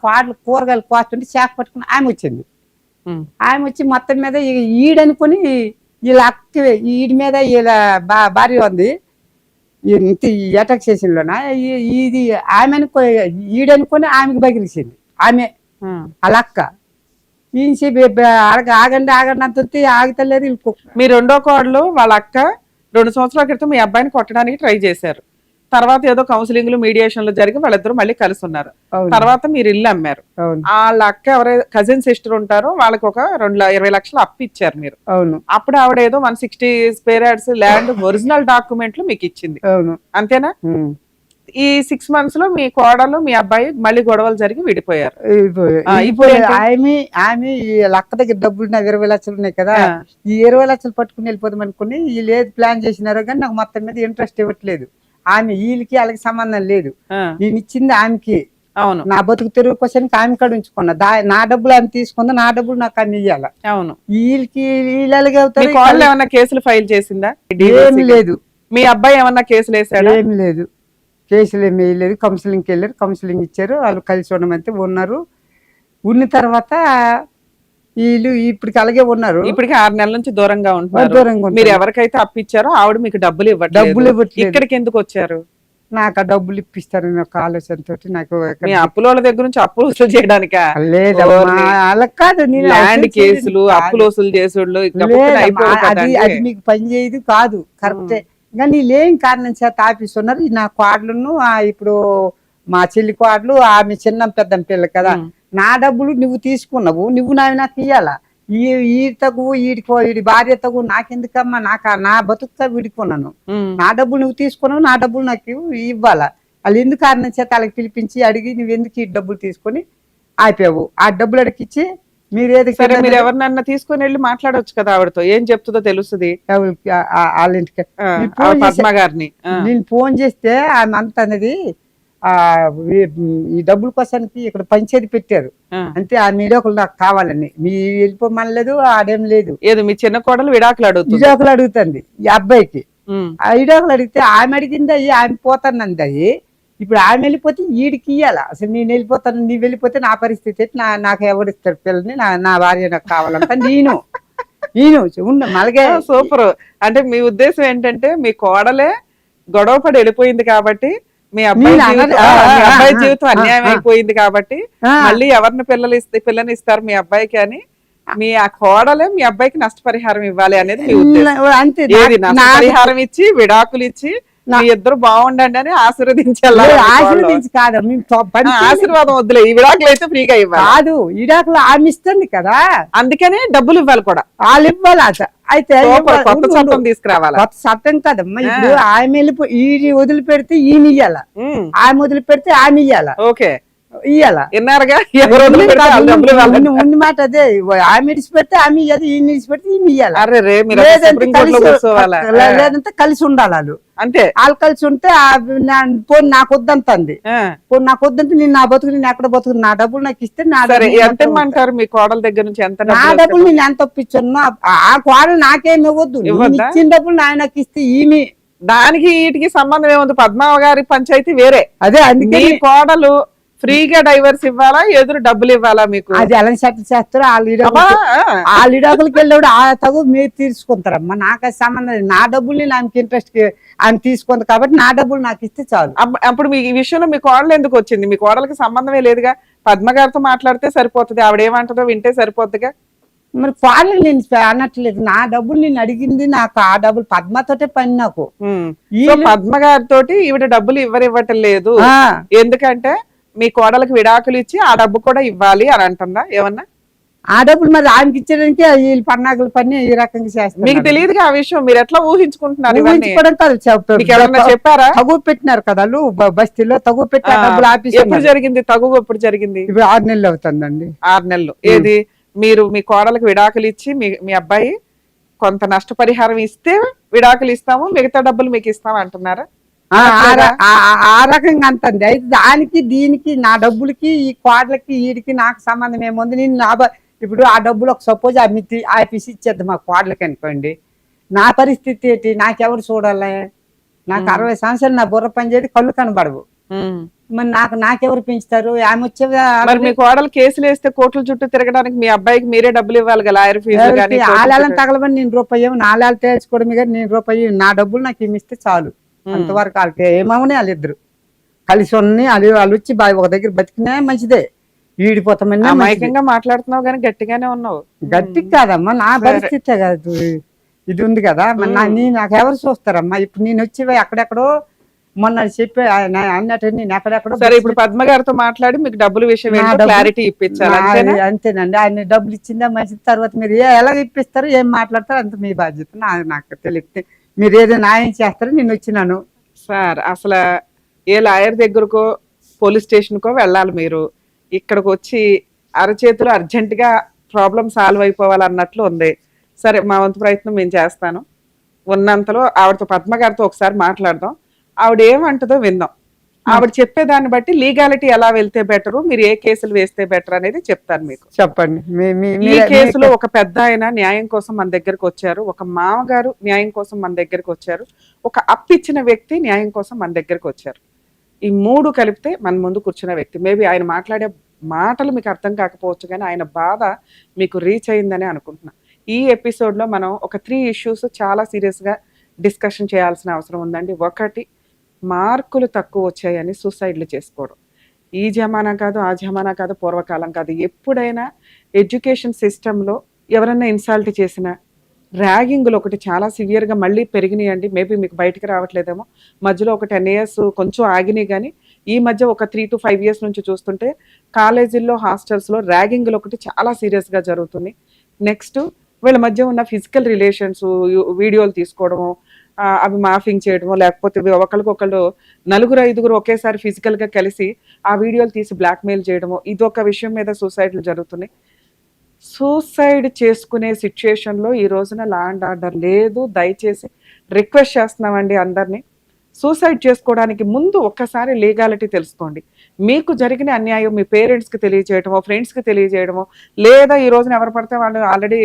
కూరగాయలు కోస్తుంటే చేప పట్టుకుని ఆమె వచ్చింది. ఆమె వచ్చి మొత్తం మీద ఈడనుకొని వీళ్ళ అక్క వీడి మీద వీళ్ళ భార్య ఉంది ఇంత అటాక్ చేసింలోనా ఇది ఆమె అనుకో ఈడనుకొని ఆమెకు బగిలిసింది ఆమె వాళ్ళ అక్క ఆగండి ఆగండి అంత ఆగుతలేరు వీళ్ళకు. మీ రెండో కోడలు వాళ్ళ అక్క 2 సంవత్సరాల క్రితం మీ అబ్బాయిని కొట్టడానికి ట్రై చేశారు. తర్వాత ఏదో కౌన్సిలింగ్లు మీడియేషన్లు జరిగి వాళ్ళిద్దరూ మళ్ళీ కలిసి ఉన్నారు. తర్వాత మీరు ఇల్లు అమ్మారు. వాళ్ళ అక్క ఎవరైతే కజిన్ సిస్టర్ ఉంటారో వాళ్ళకి ఒక 20 లక్షలు అప్పు ఇచ్చారు మీరు. అవును. అప్పుడు ఆవిడ ఏదో 160 స్క్వేర్ యార్డ్స్ ల్యాండ్ ఒరిజినల్ డాక్యుమెంట్లు మీకు ఇచ్చింది. అవును. అంతేనా? ఈ 6 months లో మీ కోడలు మీ అబ్బాయి మళ్ళీ గొడవలు జరిగి విడిపోయారు. ఆమె లక్క దగ్గర డబ్బులు నాకు 20 లక్షలు ఉన్నాయి కదా, ఈ 20 లక్షలు పట్టుకుని వెళ్ళిపోదాం అనుకుని వీళ్ళు ఏది ప్లాన్ చేసినారో కానీ నాకు మొత్తం మీద ఇంట్రెస్ట్ ఇవ్వట్లేదు. ఆమె వీళ్ళకి వాళ్ళకి సంబంధం లేదు. నేను ఇచ్చింది ఆమెకి. అవును. నా బతుకు తెరువు క్వశ్చన్ ఆమె కాడ ఉంచుకున్నా. నా డబ్బులు ఆమె తీసుకుందా, నా డబ్బులు నాకు ఆమె ఇయ్యాల. అవును. వీళ్ళకి వీళ్ళకి అవుతారు. ఏమన్నా కేసులు ఫైల్ చేసిందా? ఏమి లేదు. మీ అబ్బాయి ఏమన్నా కేసులు వేసాడా? ఏమి లేదు. కేసులు ఏమి వేయలేదు. కౌన్సిలింగ్కి వెళ్ళారు, కౌన్సిలింగ్ ఇచ్చారు, వాళ్ళు కలిసి ఉండమంటే ఉన్నారు. ఉన్న తర్వాత వీళ్ళు ఇప్పటికి అలాగే ఉన్నారు. ఇప్పటికి 6 నెలల నుంచి దూరంగా ఉంటున్నారు. మీరు ఎవరికైతే అప్పిచ్చారో ఆవిడ మీకు డబ్బులు ఇవ్వట్లేదు. ఇక్కడికి ఎందుకు వచ్చారు? నాకు ఆ డబ్బులు ఇప్పిస్తారని ఒక ఆలోచనతో నాకు అప్పుల దగ్గర నుంచి అప్పులు వసూలు చేయడానికా? లేదు, అలా కాదు. ల్యాండ్ కేసులు, అప్పులు వసూలు చేసుడు అది మీకు పని చేయదు కాదు, కరెక్టే. ఇంకా నీళ్ళేం కారణం చేత ఆఫీస్ ఉన్నారు. నా కోడలను ఇప్పుడు మా చెల్లి కోడలు ఆమె చిన్న పెద్ద పిల్ల కదా, నా డబ్బులు నువ్వు తీసుకున్నావు, నువ్వు నాకు ఇయ్యాలా. ఈ తగు వీడి భార్య తగు నాకెందుకమ్మా, నా బతుకుతా వీడుకున్నాను. నా డబ్బులు నువ్వు తీసుకున్నావు, నా డబ్బులు నాకు ఇవ్వాలా. వాళ్ళు ఎందుకు కారణం చేత వాళ్ళకి పిలిపించి అడిగి నువ్వు ఎందుకు ఈ డబ్బులు తీసుకొని ఆపావు. ఆ డబ్బులు అడిగిచ్చి మీరు ఎవరినన్నా తీసుకుని వెళ్ళి మాట్లాడొచ్చు కదా ఆవిడతో, ఏం చెప్తుందో తెలుస్తుంది. వాళ్ళ ఇంటికి పద్మ గారిని నేను ఫోన్ చేస్తే ఆమె అంత అనేది ఈ డబ్బుల కోసానికి ఇక్కడ పంచేది పెట్టారు అంతే. ఆ మీడియాకులు నాకు కావాలని మీ వెళ్ళిపోమనలేదు, ఆడేం లేదు. ఏదో మీ చిన్న కోడలు విడాకులు అడుగుతుంది ఈ అబ్బాయికి. ఆ విడాకులు అడిగితే ఆమె అడిగింది అయ్యి, ఆమె పోతానంది అయ్యి. ఇప్పుడు ఆమె వెళ్ళిపోతే వీడికి ఇయ్యాల. అసలు నేను వెళ్ళిపోతాను, నీవు వెళ్ళిపోతే నా పరిస్థితి నాకు ఎవరిస్తారు పిల్లని, నా భార్య నాకు కావాలంట. నేను మలగే సూపర్. అంటే మీ ఉద్దేశం ఏంటంటే మీ కోడలే గొడవ పడి వెళ్ళిపోయింది కాబట్టి, మీ అబ్బాయి జీవితం అన్యాయం అయిపోయింది కాబట్టి మళ్ళీ ఎవరిని పిల్లని ఇస్తారు మీ అబ్బాయికి అని మీ ఆ కోడలే మీ అబ్బాయికి నష్టపరిహారం ఇవ్వాలి అనేది మీ ఉద్దేశం. ఏది నష్టపరిహారం ఇచ్చి విడాకులు ఇచ్చి మీ ఇద్దరు బాగుండండి అని ఆశీర్వదించాలి. ఆశీర్వాదం వద్దులే, ఈ విడాకులు అయితే ఫ్రీగా ఇవ్వాలి. కాదు, విడాకులు ఆమె ఇస్తుంది కదా, అందుకనే డబ్బులు ఇవ్వాలి కూడా. వాళ్ళు ఇవ్వాలి. అయితే కొత్త చట్టం తీసుకురావాలి. కొత్త చట్టం కదమ్మా. ఇప్పుడు ఆమె ఈ వదిలిపెడితే ఈయన ఇయ్యాల, ఆమె వదిలిపెడితే ఆమె ఇయ్యాల. ఓకే, ఇయ్యాల. విన్నారుగా? ఉన్న మాట అదే. ఆమె ఇడిచిపెడితే ఆమె ఇయ్యాలి, ఈయన ఇడిచిపెడితే ఈమె ఇయ్యాలి. లేదంటే కలిసి ఉండాలి వాళ్ళు. అంతే. వాళ్ళు కలిసి ఉంటే పోనీ నాకు వద్దంటుంది, పోనీ నాకు వద్దంటే నేను నా బతుకు నేను ఎక్కడ బతుకు, నా డబ్బులు నాకు ఇస్తే ఎంత ఇమ్మంటారు మీ కోడల దగ్గర నుంచి? ఎంత నా డబ్బులు నేను ఎంత ఒప్పించాను, ఆ కోడలు నాకేమి ఇవ్వద్దు, ఇచ్చిన డబ్బులు నాకు ఇస్తే ఈమె. దానికి వీటికి సంబంధం ఏముంది? పద్మావ గారి పంచాయతీ వేరే. అదే అందుకే కోడలు ఫ్రీగా డైవర్స్ ఇవ్వాలా, ఎదురు డబ్బులు ఇవ్వాలా? మీకు అది ఎలా సెటిల్ చేస్తారు? ఆ లీడాకులకి వెళ్ళాడు ఆ తగు మీరు తీసుకుంటారమ్మా, నాకు సంబంధం. నా డబ్బులు ఆమెకి ఇంట్రెస్ట్ ఆమె తీసుకుంది కాబట్టి నా డబ్బులు నాకు ఇస్తే చాలు. అప్పుడు మీ ఈ విషయంలో మీ కోడలు ఎందుకు వచ్చింది? మీ కోడలకి సంబంధమే లేదుగా, పద్మ గారితో మాట్లాడితే సరిపోతుంది, ఆవిడేమంటుందో వింటే సరిపోతుందిగా. మరి కోడలు నేను అనట్లేదు, నా డబ్బులు నేను అడిగింది, నాకు ఆ డబ్బులు పద్మతోటే పని. నాకు పద్మ గారితో ఈవిడ డబ్బులు ఇవ్వటం లేదు, ఎందుకంటే మీ కోడలకు విడాకులు ఇచ్చి ఆ డబ్బు కూడా ఇవ్వాలి అని అంటుందా ఏమన్నా? ఆ డబ్బులు మరి ఆమెకి ఇచ్చేదానికి వీళ్ళు పన్నాగుల పని ఈ రకంగా చేస్తారు. మీకు తెలియదుగా ఆ విషయం, మీరు ఎట్లా ఊహించుకుంటున్నారు? చెప్పారా? తగు పెట్టినారు కదా బస్తీలో, తగు పెట్టి డబ్బులు ఆఫీస్. ఎప్పుడు జరిగింది తగు? ఎప్పుడు జరిగింది? ఇప్పుడు 6 నెలలు అవుతుందండి. 6 నెలలు. ఏది మీరు మీ కోడలకు విడాకులు ఇచ్చి మీ అబ్బాయి కొంత నష్టపరిహారం ఇస్తే విడాకులు ఇస్తాము, మిగతా డబ్బులు మీకు ఇస్తాము అంటున్నారా? ఆ రకంగా అంటుంది. అయితే దానికి దీనికి నా డబ్బులకి ఈ కోడలకి వీడికి నాకు సంబంధం ఏముంది? నేను ఇప్పుడు ఆ డబ్బులు ఒక సపోజ్ ఆఫీస్ ఇచ్చేద్దాం మా కోడలకి అనుకోండి, నా పరిస్థితి ఏంటి? నాకెవరు చూడాలి? నాకు 60 సంవత్సరాలు నా బుర్ర పని చేయడం, కళ్ళు కనబడవు. మరి నాకెవరు పెంచుతారు ఆమె వచ్చే మరి మీ కోడలు కేసులు వేస్తే కోర్టుల చుట్టూ తిరగడానికి మీ అబ్బాయికి మీరే డబ్బులు ఇవ్వాలి కదా, లాయర్ ఫీజు కానీ ఆలాలను తగలబడి నేను రూపాయి నాలాలు తేల్చుకోవడమే కానీ నేను రూపాయి నా డబ్బులు నాకు ఇస్తే చాలు. అంతవరకు వాళ్ళకి ఏమవునే వాళ్ళిద్దరు కలిసి ఉన్నాయి. వాళ్ళు వచ్చి ఒక దగ్గర బతికినా మంచిదే, ఈడిపోతామని అమాయకంగా మాట్లాడుతున్నావు కానీ గట్టిగానే ఉన్నావు. గట్టికి కాదమ్మా నా పరిస్థితే కాదు ఇది ఉంది కదా. నాకు ఎవరు చూస్తారమ్మా? ఇప్పుడు నేను వచ్చి అక్కడెక్కడో మొన్న చెప్పి అన్నట్టు నేను ఎక్కడెక్కడో. సరే, ఇప్పుడు పద్మ గారితో మాట్లాడి మీకు డబ్బుల విషయం క్లారిటీ ఇప్పించాలి. అంతేనండి. ఆయన డబ్బులు ఇచ్చిందా మంచిది. తర్వాత మీరు ఎలా ఇప్పిస్తారు ఏం మాట్లాడతారు అంత మీ బాధ్యత. నాకు తెలియదు. మీరు ఏదో న్యాయం చేస్తారో నేను వచ్చినాను. సార్, అసలు ఏ లాయర్ దగ్గరకో పోలీస్ స్టేషన్కో వెళ్ళాలి మీరు. ఇక్కడికి వచ్చి అరచేతులు అర్జెంటుగా ప్రాబ్లం సాల్వ్ అయిపోవాలన్నట్లు ఉంది. సరే, మా వంతు ప్రయత్నం మేము చేస్తాను. ఉన్నంతలో ఆవిడతో పద్మ గారితో ఒకసారి మాట్లాడదాం. ఆవిడ ఏమంటుందో విందాం. ఆవిడ చెప్పేదాన్ని బట్టి లీగాలిటీ ఎలా వెళ్తే బెటరు, మీరు ఏ కేసులు వేస్తే బెటర్ అనేది చెప్తాను మీకు. చెప్పండి. ఈ కేసులో ఒక పెద్ద ఆయన న్యాయం కోసం మన దగ్గరకు వచ్చారు, ఒక మామగారు న్యాయం కోసం మన దగ్గరకు వచ్చారు, ఒక అప్పిచ్చిన వ్యక్తి న్యాయం కోసం మన దగ్గరకు వచ్చారు. ఈ మూడు కలిపితే మన ముందు కూర్చున్న వ్యక్తి. మేబీ ఆయన మాట్లాడే మాటలు మీకు అర్థం కాకపోవచ్చు కానీ ఆయన బాధ మీకు రీచ్ అయిందని అనుకుంటున్నా. ఈ ఎపిసోడ్లో మనం ఒక 3 ఇష్యూస్ చాలా సీరియస్గా డిస్కషన్ చేయాల్సిన అవసరం ఉందండి. ఒకటి, మార్కులు తక్కువ వచ్చాయని సూసైడ్లు చేసుకోవడం. ఈ జమానా కాదు, ఆ జమానా కాదు, పూర్వకాలం కాదు, ఎప్పుడైనా ఎడ్యుకేషన్ సిస్టంలో ఎవరన్నా ఇన్సల్ట్ చేసినా, ర్యాగింగ్లు ఒకటి చాలా సివియర్గా మళ్ళీ పెరిగినాయండి. మేబీ మీకు బయటకు రావట్లేదేమో. మధ్యలో ఒక 10 years కొంచెం ఆగినాయి కానీ ఈ మధ్య ఒక 3 to 5 years నుంచి చూస్తుంటే కాలేజీల్లో, హాస్టల్స్లో ర్యాగింగ్లు ఒకటి చాలా సీరియస్గా జరుగుతుంది. నెక్స్ట్, వీళ్ళ మధ్య ఉన్న ఫిజికల్ రిలేషన్స్ వీడియోలు తీసుకోవడము, అవి మాఫింగ్ చేయడము, లేకపోతే ఒకరికొకళ్ళు 4-5 ఒకేసారి ఫిజికల్గా కలిసి ఆ వీడియోలు తీసి బ్లాక్మెయిల్ చేయడము, ఇదొక విషయం మీద సూసైడ్లు జరుగుతున్నాయి. సూసైడ్ చేసుకునే సిచ్యుయేషన్లో ఈ రోజున లా అండ్ ఆర్డర్ లేదు. దయచేసి రిక్వెస్ట్ చేస్తున్నామండి అందరినీ, సూసైడ్ చేసుకోవడానికి ముందు ఒక్కసారి లీగాలిటీ తెలుసుకోండి. మీకు జరిగిన అన్యాయం మీ పేరెంట్స్కి తెలియజేయడమో, ఫ్రెండ్స్కి తెలియజేయడమో, లేదా ఈ రోజున ఎవరు పడితే వాళ్ళు ఆల్రెడీ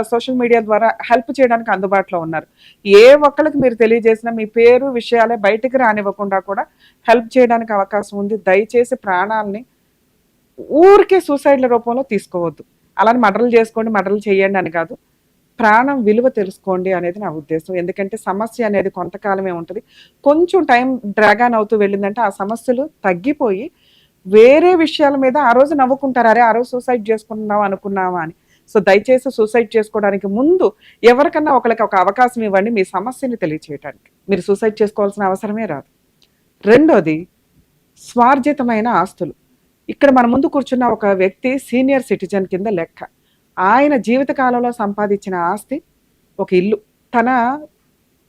సోషల్ మీడియా ద్వారా హెల్ప్ చేయడానికి అందుబాటులో ఉన్నారు. ఏ ఒక్కరికి మీరు తెలియజేసినా మీ పేరు, విషయాలే బయటికి రానివ్వకుండా కూడా హెల్ప్ చేయడానికి అవకాశం ఉంది. దయచేసి ప్రాణాలని ఊరికే సూసైడ్ల రూపంలో తీసుకోవద్దు. అలానే మర్డర్లు చేసుకోండి, మర్డర్లు చేయండి అని కాదు, ప్రాణం విలువ తెలుసుకోండి అనేది నా ఉద్దేశం. ఎందుకంటే సమస్య అనేది కొంతకాలమే ఉంటుంది. కొంచెం టైం డ్రాగాన్ అవుతూ వెళ్ళిందంటే ఆ సమస్యలు తగ్గిపోయి వేరే విషయాల మీద ఆ రోజు నవ్వుకుంటారు, అరే ఆ రోజు సూసైడ్ చేసుకున్నాం అనుకున్నావా అని. సో దయచేసి సూసైడ్ చేసుకోవడానికి ముందు ఎవరికన్నా ఒకరికి ఒక అవకాశం ఇవ్వండి మీ సమస్యని తెలియచేయడానికి. మీరు సూసైడ్ చేసుకోవాల్సిన అవసరమే రాదు. రెండోది, స్వార్జితమైన ఆస్తులు. ఇక్కడ మన ముందు కూర్చున్న ఒక వ్యక్తి సీనియర్ సిటిజన్ కింద లెక్క. ఆయన జీవితకాలంలో సంపాదించిన ఆస్తి ఒక ఇల్లు. తన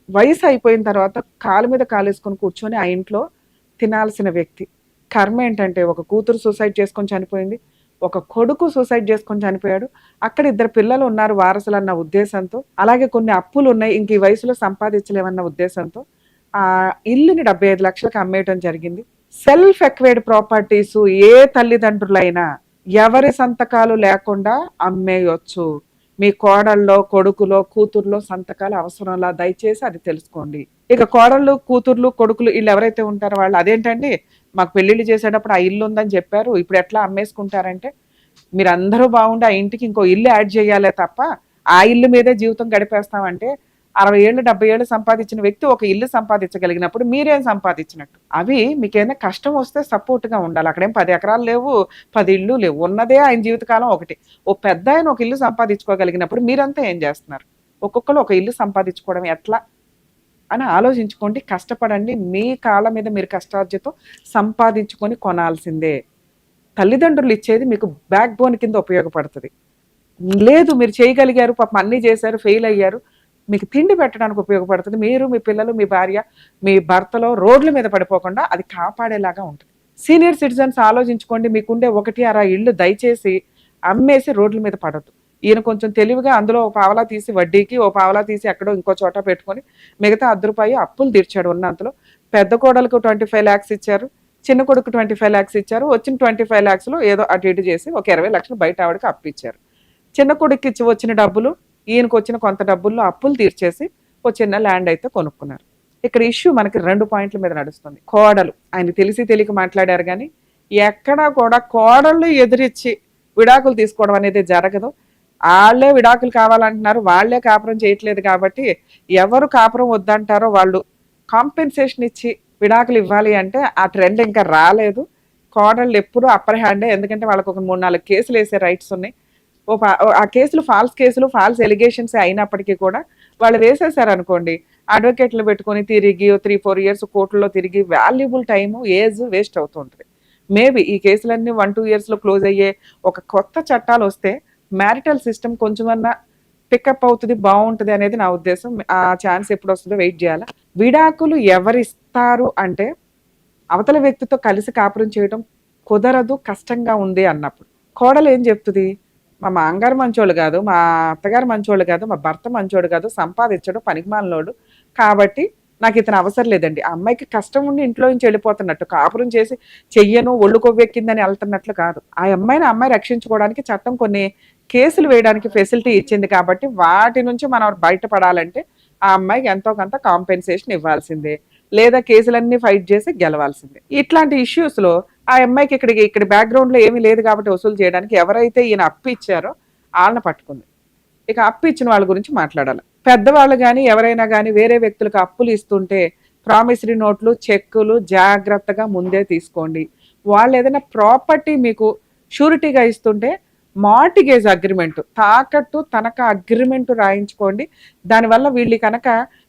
వయసు అయిపోయిన తర్వాత కాలు మీద కాలేసుకొని కూర్చొని ఆ ఇంట్లో తినాల్సిన వ్యక్తి. కర్మ ఏంటంటే ఒక కూతురు సూసైడ్ చేసుకొని చనిపోయింది, ఒక కొడుకు సూసైడ్ చేసుకొని చనిపోయాడు. అక్కడ 2 పిల్లలు ఉన్నారు వారసులు అన్న ఉద్దేశంతో, అలాగే కొన్ని అప్పులు ఉన్నాయి ఇంక ఈ వయసులో సంపాదించలేమన్న ఉద్దేశంతో ఆ ఇల్లుని 75 లక్షలకు అమ్మేయటం జరిగింది. సెల్ఫ్ ఎక్వైర్డ్ ప్రాపర్టీస్ ఏ తల్లిదండ్రులైనా ఎవరి సంతకాలు లేకుండా అమ్మేయొచ్చు. మీ కోడల్లో, కొడుకులో, కూతుర్లో సంతకాలు అవసరంలా, దయచేసి అది తెలుసుకోండి. ఇక కోడళ్ళు, కూతుర్లు, కొడుకులు వీళ్ళు ఎవరైతే ఉంటారో వాళ్ళు అదేంటండి మాకు పెళ్లిళ్ళు చేసేటప్పుడు ఆ ఇల్లు ఉందని చెప్పారు, ఇప్పుడు ఎట్లా అమ్మేసుకుంటారంటే, మీరు అందరూ బాగుండి ఆ ఇంటికి ఇంకో ఇల్లు యాడ్ చేయాలే తప్ప ఆ ఇల్లు మీదే జీవితం గడిపేస్తామంటే 60 ఏళ్ళు 70 ఏళ్ళు సంపాదించిన వ్యక్తి ఒక ఇల్లు సంపాదించగలిగినప్పుడు మీరేం సంపాదించినట్టు? అవి మీకేమైనా కష్టం వస్తే సపోర్ట్గా ఉండాలి. అక్కడేం 10 ఎకరాలు లేవు, 10 ఇళ్ళు లేవు, ఉన్నదే ఆయన జీవితకాలం ఒకటి. ఓ పెద్ద ఆయన ఒక ఇల్లు సంపాదించుకోగలిగినప్పుడు మీరంతా ఏం చేస్తున్నారు? ఒక్కొక్కరు ఒక ఇల్లు సంపాదించుకోవడం ఎట్లా అని ఆలోచించుకోండి. కష్టపడండి. మీ కాళ్ళ మీద మీరు కష్టార్జితం సంపాదించుకొని కొనాల్సిందే. తల్లిదండ్రులు ఇచ్చేది మీకు బ్యాక్ బోన్ కింద ఉపయోగపడుతుంది. లేదు మీరు చేయగలిగారు, పాపం అన్నీ చేశారు, ఫెయిల్ అయ్యారు, మీకు తిండి పెట్టడానికి ఉపయోగపడుతుంది. మీరు, మీ పిల్లలు, మీ భార్య, మీ భర్తలో రోడ్ల మీద పడిపోకుండా అది కాపాడేలాగా ఉంటుంది. సీనియర్ సిటిజన్స్ ఆలోచించుకోండి. మీకుండే 1-6 ఇళ్ళు దయచేసి అమ్మేసి రోడ్ల మీద పడద్దు. ఈయన కొంచెం తెలివిగా అందులో ఒక పావలా తీసి వడ్డీకి, ఓ పావలా తీసి ఎక్కడో ఇంకో చోట పెట్టుకొని మిగతా ₹10 అప్పులు తీర్చాడు ఉన్నంతలో. పెద్ద కోడలకు 25 lakhs ఇచ్చారు, చిన్న కొడుకు 25 lakhs ఇచ్చారు. వచ్చిన 25 lakhsలో ఏదో అటు ఇటు చేసి ఒక 20 లక్షలు బయట ఆవిడకి అప్పిచ్చారు. చిన్న కొడుకు ఇచ్చి వచ్చిన డబ్బులు, ఈయనకు వచ్చిన కొంత డబ్బుల్లో అప్పులు తీర్చేసి ఒక చిన్న ల్యాండ్ అయితే కొనుక్కున్నారు. ఇక్కడ ఇష్యూ మనకి 2 పాయింట్ల మీద నడుస్తుంది. కోడలు ఆయన తెలిసి తెలియక మాట్లాడారు కానీ ఎక్కడా కూడా కోడళ్ళు ఎదిరించి విడాకులు తీసుకోవడం అనేది జరగదు. వాళ్ళే విడాకులు కావాలంటున్నారు, వాళ్ళే కాపురం చేయట్లేదు కాబట్టి ఎవరు కాపురం వద్దంటారో వాళ్ళు కాంపెన్సేషన్ ఇచ్చి విడాకులు ఇవ్వాలి అంటే ఆ ట్రెండ్ ఇంకా రాలేదు. కోడళ్ళు ఎప్పుడూ అప్పర్ హ్యాండే, ఎందుకంటే వాళ్ళకు ఒక 3-4 కేసులు వేసే రైట్స్ ఉన్నాయి. ఆ కేసులు ఫాల్స్ ఎలిగేషన్స్ అయినప్పటికీ కూడా వాళ్ళు వేసేసారు అనుకోండి, అడ్వకేట్లు పెట్టుకొని తిరిగి 3-4 ఇయర్స్ కోర్టులో తిరిగి వాల్యుబుల్ టైము ఏజ్ వేస్ట్ అవుతుంటుంది. మేబీ ఈ కేసులన్నీ 1-2 ఇయర్స్లో క్లోజ్ అయ్యే ఒక కొత్త చట్టాలు వస్తే మ్యారిటల్ సిస్టమ్ కొంచెమన్నా పికప్ అవుతుంది, బాగుంటుంది అనేది నా ఉద్దేశం. ఆ ఛాన్స్ ఎప్పుడు వస్తుందో వెయిట్ చేయాలి. విడాకులు ఎవరిస్తారు అంటే అవతల వ్యక్తితో కలిసి కాపురం చేయడం కుదరదు, కష్టంగా ఉంది అన్నప్పుడు కోడలు ఏం చెప్తుంది, మా మాంగారు మంచోళ్ళు కాదు, మా అత్తగారు మంచోళ్ళు కాదు, మా భర్త మంచోడు కాదు, సంపాదించడు, పనికిమాలినోడు, కాబట్టి నాకు ఇతను అవసరం లేదండి. ఆ అమ్మాయికి కష్టం ఉండి ఇంట్లో నుంచి వెళ్ళిపోతున్నట్టు, కాపురం చేసి చెయ్యను ఒళ్ళు కొవ్వెక్కిందని వెళ్తున్నట్లు కాదు. ఆ అమ్మాయి రక్షించుకోవడానికి చట్టం కొన్ని కేసులు వేయడానికి ఫెసిలిటీ ఇచ్చింది కాబట్టి వాటి నుంచి మనం బయటపడాలంటే ఆ అమ్మాయికి ఎంతో కొంత కాంపెన్సేషన్ ఇవ్వాల్సిందే, లేదా కేసులన్నీ ఫైట్ చేసి గెలవాల్సిందే. ఇట్లాంటి ఇష్యూస్ లో ఆ అమ్మాయికి ఇక్కడ బ్యాక్గ్రౌండ్ లో ఏమీ లేదు కాబట్టి వసూలు చేయడానికి ఎవరైతే ఈయన అప్పు ఇచ్చారో వాళ్ళని పట్టుకుంది. ఇక అప్పు ఇచ్చిన వాళ్ళ గురించి మాట్లాడాలి. పెద్దవాళ్ళు కానీ ఎవరైనా కానీ వేరే వ్యక్తులకు అప్పులు ఇస్తుంటే ప్రామిసరీ నోట్లు, చెక్కులు జాగ్రత్తగా ముందే తీసుకోండి. వాళ్ళు ఏదైనా ప్రాపర్టీ మీకు షూరిటీగా ఇస్తుంటే మార్టిగేజ్ అగ్రిమెంట్, తాకట్టు తనఖా అగ్రిమెంట్ రాయించుకోండి. దానివల్ల వీళ్ళు కనుక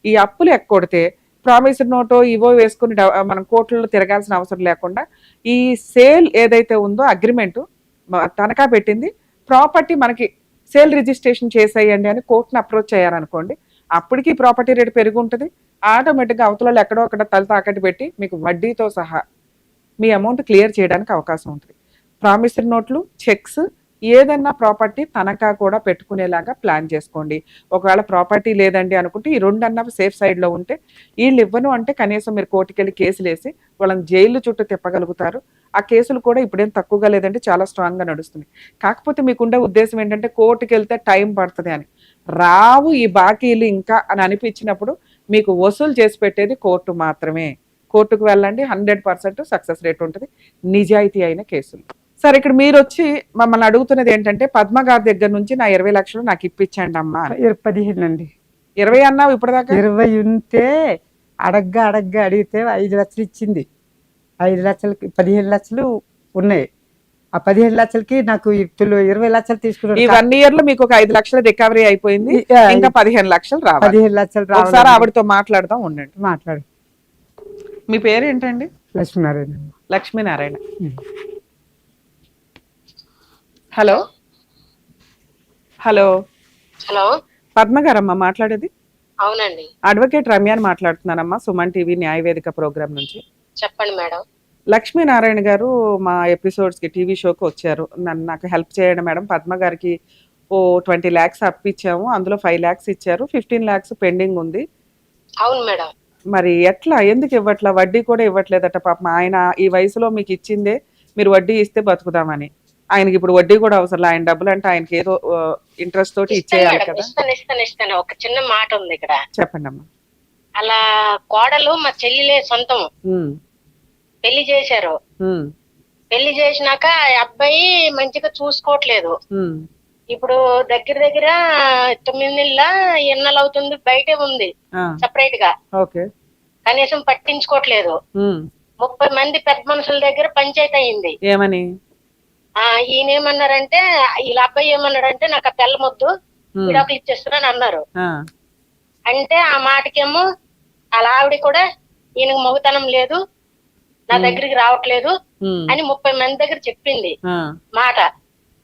ఈ అప్పులు ఎక్కొడితే ప్రామిసరీ నోటో ఇవో వేసుకుని మనం కోర్టుల్లో తిరగాల్సిన అవసరం లేకుండా ఈ సేల్ ఏదైతే ఉందో అగ్రిమెంట్ తనఖా పెట్టింది ప్రాపర్టీ మనకి సేల్ రిజిస్ట్రేషన్ చేసేయండి అని కోర్టును అప్రోచ్ అయ్యారనుకోండి, అప్పటికి ప్రాపర్టీ రేటు పెరిగి ఉంటుంది. ఆటోమేటిక్గా అవతలలో ఎక్కడో అక్కడ తల తాకట్టు పెట్టి మీకు వడ్డీతో సహా మీ అమౌంట్ క్లియర్ చేయడానికి అవకాశం ఉంటుంది. ప్రామిసరీ నోట్లు, చెక్స్, ఏదన్నా ప్రాపర్టీ తనఖా కూడా పెట్టుకునేలాగా ప్లాన్ చేసుకోండి. ఒకవేళ ప్రాపర్టీ లేదండి అనుకుంటే ఈ 2 అన్న సేఫ్ సైడ్లో ఉంటే వీళ్ళు ఇవ్వను అంటే కనీసం మీరు కోర్టుకెళ్ళి కేసులు వేసి వాళ్ళని జైలు చుట్టూ తిప్పగలుగుతారు. ఆ కేసులు కూడా ఇప్పుడేం తక్కువగా లేదంటే చాలా స్ట్రాంగ్గా నడుస్తుంది. కాకపోతే మీకుండే ఉద్దేశం ఏంటంటే కోర్టుకి వెళ్తే టైం పడుతుంది అని, రావు ఈ బాకీలు ఇంకా అని అనిపించినప్పుడు మీకు వసూలు చేసి పెట్టేది కోర్టు మాత్రమే. కోర్టుకు వెళ్ళండి, 100% సక్సెస్ రేట్ ఉంటుంది నిజాయితీ అయిన కేసులు. సరే, ఇక్కడ మీరు వచ్చి మమ్మల్ని అడుగుతున్నది ఏంటంటే పద్మ గారి దగ్గర నుంచి నా 20 లక్షలు నాకు ఇప్పించండి అమ్మా. 15 అండి. 20 అన్నావు ఇప్పటిదాకా. 20 ఉంటే అడగ్గా అడిగితే 5 లక్షలు ఇచ్చింది. 5 లక్షలకి 15 లక్షలు ఉన్నాయి. ఆ 15 లక్షలకి నాకు 20 లక్షలు తీసుకున్నాను. ఈ 1 ఇయర్ లో మీకు ఒక 5 లక్షలు రికవరీ అయిపోయింది, ఇంకా 15 లక్షలు రావాలి. 15 లక్షలు రావాలి. ఒకసారి ఆవిడతో మాట్లాడదాం, ఉండండి. మాట్లాడు. మీ పేరు ఏంటండి? Lakshminarayana. Lakshminarayana. Hello hello hello, Padma గారమ్మా మాట్లాడేది? అవునండి. అడ్వకేట్ రమ్యాని మాట్లాడుతున్నానమ్మా, సుమన్ టీవీ న్యాయవేదిక ప్రోగ్రామ్ నుంచి. చెప్పండి మేడం. లక్ష్మీనారాయణ గారు మా ఎపిసోడ్స్ కి టీవీ షోకి వచ్చారు. నాకు హెల్ప్ చేయండి మేడం, పద్మ గారికి 20 lakhs అప్పిచ్చాము, అందులో 5 lakhs ఇచ్చారు, 15 lakhs పెండింగ్ ఉంది. అవును మేడం. మరి ఎట్లా, ఎందుకు ఇవ్వట్లా? వడ్డీ కూడా ఇవ్వట్లేదట పాపం. ఆయన ఈ వయసులో మీకు ఇచ్చిందే మీరు వడ్డీ ఇస్తే బతుకుదామని, ఆయనకి ఇప్పుడు వడ్డీ కూడా అవసరం. ఆయన డబ్బులు అంటే ఆయనకి ఏదో ఇంట్రెస్ట్ తోటి ఇచ్చేయాలి కదా. ఇస్తాను. ఒక చిన్న మాట ఉంది ఇక్కడ. చెప్పండి అమ్మా. అలా కోడలు మా చెల్లిలే సొంతం. పెళ్లి చేశారు. పెళ్లి చేసినాక అబ్బాయి మంచిగా చూసుకోవట్లేదు. ఇప్పుడు దగ్గర 9 నెలల ఎన్నెలు అవుతుంది, బయటే ఉంది సపరేట్ గా. కనీసం పట్టించుకోవట్లేదు. 30 మంది పెద్ద మనుషుల దగ్గర పంచాయతీ అయింది. ఏమని? ఈయన ఏమన్నారంటే, వీళ్ళ అబ్బాయి ఏమన్నాడంటే నాకు ఆ తెల్ల మొద్దు విడాకులు ఇచ్చేస్తున్నాను అన్నారు. అంటే ఆ మాటకేమో అలా ఆవిడ కూడా ఈయనకు మగతనం లేదు, నా దగ్గరికి రావట్లేదు అని 30 మంది దగ్గర చెప్పింది మాట.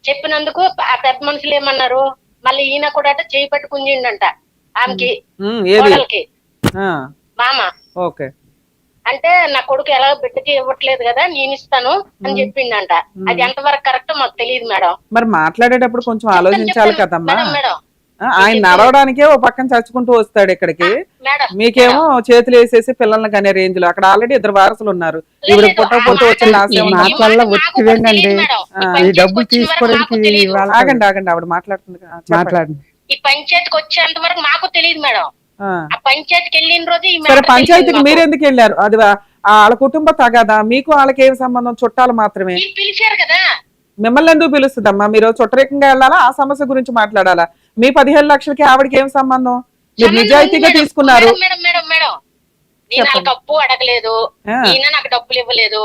చెప్పినందుకు ఆ పెద్ద మనుషులు ఏమన్నారు, మళ్ళీ ఈయన కూడా చేయి పట్టి కుంజిండంట ఆమెకి, కోడలికి మామ. అంటే నా కొడుకు ఎలా బిడ్డకి ఇవ్వట్లేదు కదా, నేను ఇస్తాను అని చెప్పిండంట. అది ఎంతవరకు కరెక్ట్ మాకు తెలియదు మేడం. మరి మాట్లాడేటప్పుడు కొంచెం ఆలోచించాలి కదమ్మా. మేడం ఆయన నడవడానికే ఓ పక్కన చచ్చుకుంటూ వస్తాడు ఇక్కడికి, మీకేమో చేతులు వేసేసి పిల్లల్ని కనే రేంజ్ లో. అక్కడ ఆల్రెడీ 2 వారసులు ఉన్నారు. ఇప్పుడు పుట్టకపోతే వచ్చిన డబ్బులు తీసుకోవడానికి ఆగండి ఆవిడ మాట్లాడుతుంది. మాట్లాడండి. ఈ పంచాయతీకి వచ్చేంత వరకు మాకు తెలియదు మేడం. ఆ. ఆ పంచాయతీకి వెళ్ళిన రోజు ఈ సరే మ్యాటర్ పంచాయతీకి తెలిసింది మాకు. మీరు ఎందుకు వెళ్ళారు? అది వాళ్ళ కుటుంబ తగాదా? మీకు వాళ్ళకి ఏం సంబంధం? చుట్టాలు మాత్రమే. వీళ్ళు పిలిచారు కదా. మిమ్మల్ని ఎందుకు పిలుస్తుందమ్మా? మీరు చుట్టరికంగా వెళ్ళాలా? ఆ సమస్య గురించి మాట్లాడాలా? మీ 15 లక్షలకి ఆవిడకి ఏం సంబంధం? మీరు సంబంధం నిజాయితీగా ఉంది తీసుకున్నారు. మేడం మేడం మేడం నేను చెప్పండి. వాళ్ళకి అప్పు అడగలేదు, ఆ. ఈయన నాకు డబ్బులు ఇవ్వలేదు,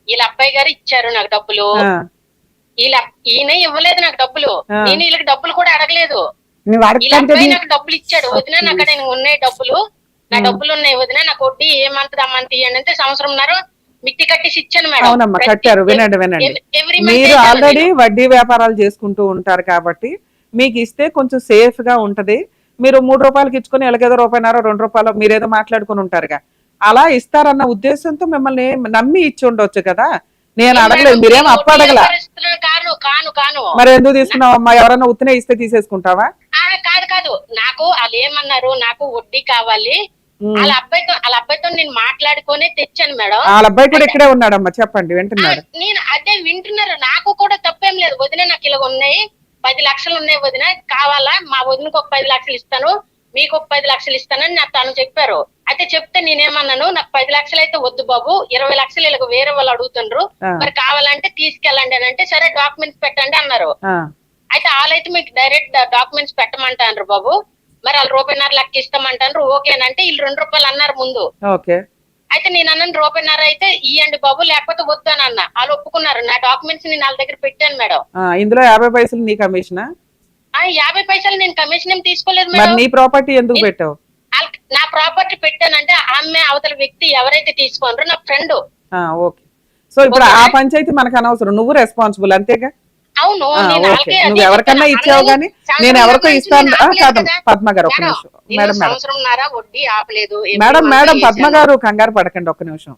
వీళ్ళ అబ్బాయి గారు ఇచ్చారు నాకు డబ్బులు, ఆ, ఈయన ఇవ్వలేదు నాకు డబ్బులు, ఆ. నేను వీళ్ళకి డబ్బులు కూడా అడగలేదు. నువ్వు వీళ్ళ అడగంటే అబ్బాయి నాకు డబ్బులు ఇచ్చాడు, వదిన నాకు అక్కడ ఉన్నాయి డబ్బులు, నా డబ్బులు ఉన్నాయి వదిన, నాకు వడ్డీ ఏమంతది అమ్మంత ఇవ్వండి అంటే సంవత్సరంన్నర మిత్తి కట్టేసి ఇచ్చాను మేడం. అవునమ్మా కట్టారు. వినండి వినండి, ఎవ్రీ మంత్ మీరు ఆల్రెడీ వడ్డీ వ్యాపారాలు చేసుకుంటూ ఉంటారు కాబట్టి మీకు ఇస్తే కొంచెం సేఫ్ గా ఉంటది. మీరు 3 రూపాయలకి ఇచ్చుకొని ఎలాగేదో రూపాయన్నర 2 రూపాయలు మీరేదో మాట్లాడుకుని ఉంటారుగా, అలా ఇస్తారన్న ఉద్దేశంతో మిమ్మల్ని నమ్మి ఇచ్చి ఉండొచ్చు కదా. నేను అడగలేదు, మీరేం అప్పు అడగల. కాను మరి ఎందుకు తీసుకున్నావు అమ్మా? ఎవరన్నా ఉత్తనే ఇస్తే తీసేసుకుంటావా? కాదు కాదు, నాకు వాళ్ళు ఏమన్నారు, నాకు వడ్డీ కావాలి, వాళ్ళ అబ్బాయితో నేను మాట్లాడుకొని తెచ్చాను మేడం. వాళ్ళ అబ్బాయి కూడా ఇక్కడే ఉన్నాడమ్మా, చెప్పండి వింటున్నాడు. నేను అదే వింటున్నారు, నాకు కూడా తప్పేం లేదు. వదిన నాకు ఇలా ఉన్నాయి, 10 లక్షలు ఉన్నాయి వదిన, కావాలా? మా వదినకు ఒక 10 లక్షలు ఇస్తాను, మీకు ఒక 10 లక్షలు ఇస్తానని నాకు తను చెప్పారు. అయితే చెప్తే నేనేమన్నాను, నాకు 10 లక్షలు అయితే వద్దు బాబు, 20 లక్షలు ఇలా వేరే వాళ్ళు అడుగుతుండ్రు, మరి కావాలంటే తీసుకెళ్ళండి అని అంటే సరే డాక్యుమెంట్స్ పెట్టండి అన్నారు. అయితే వాళ్ళైతే మీకు డైరెక్ట్ డాక్యుమెంట్స్ పెట్టమంటారు బాబు, మరి వాళ్ళు రూపాయన్నర లెక్క ఇస్తామంటారు, ఓకేనంటే వీళ్ళు 2 రూపాయలు అన్నారు ముందు. ఓకే. అయితే నేను అన్నాను రూపాయన్నర అయితే ఇయ్యండి బాబు, లేకపోతే వద్దు అని అన్న. వాళ్ళు ఒప్పుకున్నారు. నా డాక్యుమెంట్స్ నేను వాళ్ళ దగ్గర పెట్టాను మేడం. ఇందులో 50 పైసలు నీ కమిషనా? 50 పైసలు నేను కమిషన్ ఏం తీసుకోలేదు మరి మేడం. నీ ప్రాపర్టీ ఎందుకు పెట్టావు? నా ప్రాపర్టీ పెట్టానంటే ఆమె అవతల వ్యక్తి ఎవరైతే తీసుకోనరో నా ఫ్రెండ్. ఓకే. సో ఇప్పుడు ఆ పంచాయతీ మనకు అనవసరం, నువ్వు రెస్పాన్సిబుల్ అంతేగా? అవును. ఓకే. నువ్వు ఎవరికన్నా ఇచ్చావు గానీ నేను ఎవరికో ఇస్తాను కాదు. పద్మ గారు ఒక్క నిమిషం మేడం. సంవత్సరంన్నర వడ్డీ ఆపలేదు మేడం పద్మ గారు కంగారు పడకండి, ఒక్క నిమిషం.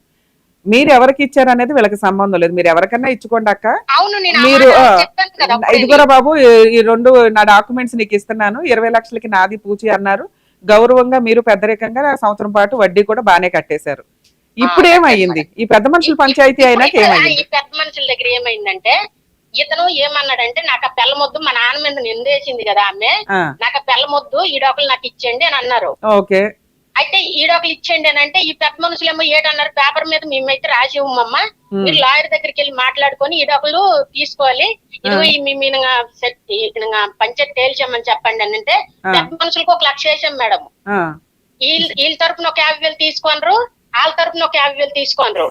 మీరు ఎవరికి ఇచ్చారు అనేది వీళ్ళకి సంబంధం లేదు, మీరు ఎవరికన్నా ఇచ్చుకోండి అక్క. మీరు ఇదిగోరా బాబు, ఈ 2 నా డాక్యుమెంట్స్ నీకు ఇస్తున్నాను, 20 లక్షలకి నాది పూచి అన్నారు. గౌరవంగా మీరు పెద్దరికంగా సంవత్సరం పాటు వడ్డీ కూడా బానే కట్టేశారు. ఇప్పుడు ఏమైంది? ఈ పెద్ద మనుషుల పంచాయతీ అయినాక ఏమైంది? ఈ పెద్ద మనుషుల దగ్గర ఏమైందంటే ఇతను ఏమన్నాడంటే, నాకు ఆ పిల్ల మొద్దు మా నాన్న మీద నిందేసింది కదా ఆమె, నాకు ఆ పిల్ల మొద్దు ఈడోకలు నాకు ఇచ్చేయండి అని అన్నారు. ఓకే. అయితే ఈడోకలు ఇచ్చేయండి అని అంటే ఈ పెద్ద మనుషులేమో ఏటన్నారు, పేపర్ మీద మేమైతే రాసి ఇవ్వమ్మ, మీరు లాయర్ దగ్గరికి వెళ్ళి మాట్లాడుకొని ఈడోకలు తీసుకోవాలి, ఇదిగో పంచాయతీ తేల్చామని చెప్పండి అని అంటే పెద్ద మనుషులకు 1 లక్ష వేసాం మేడం. వీళ్ళ తరపున ఒక 50,000 తీసుకోనరు, వాళ్ళ తరపున ఒక 50,000 తీసుకోనరు.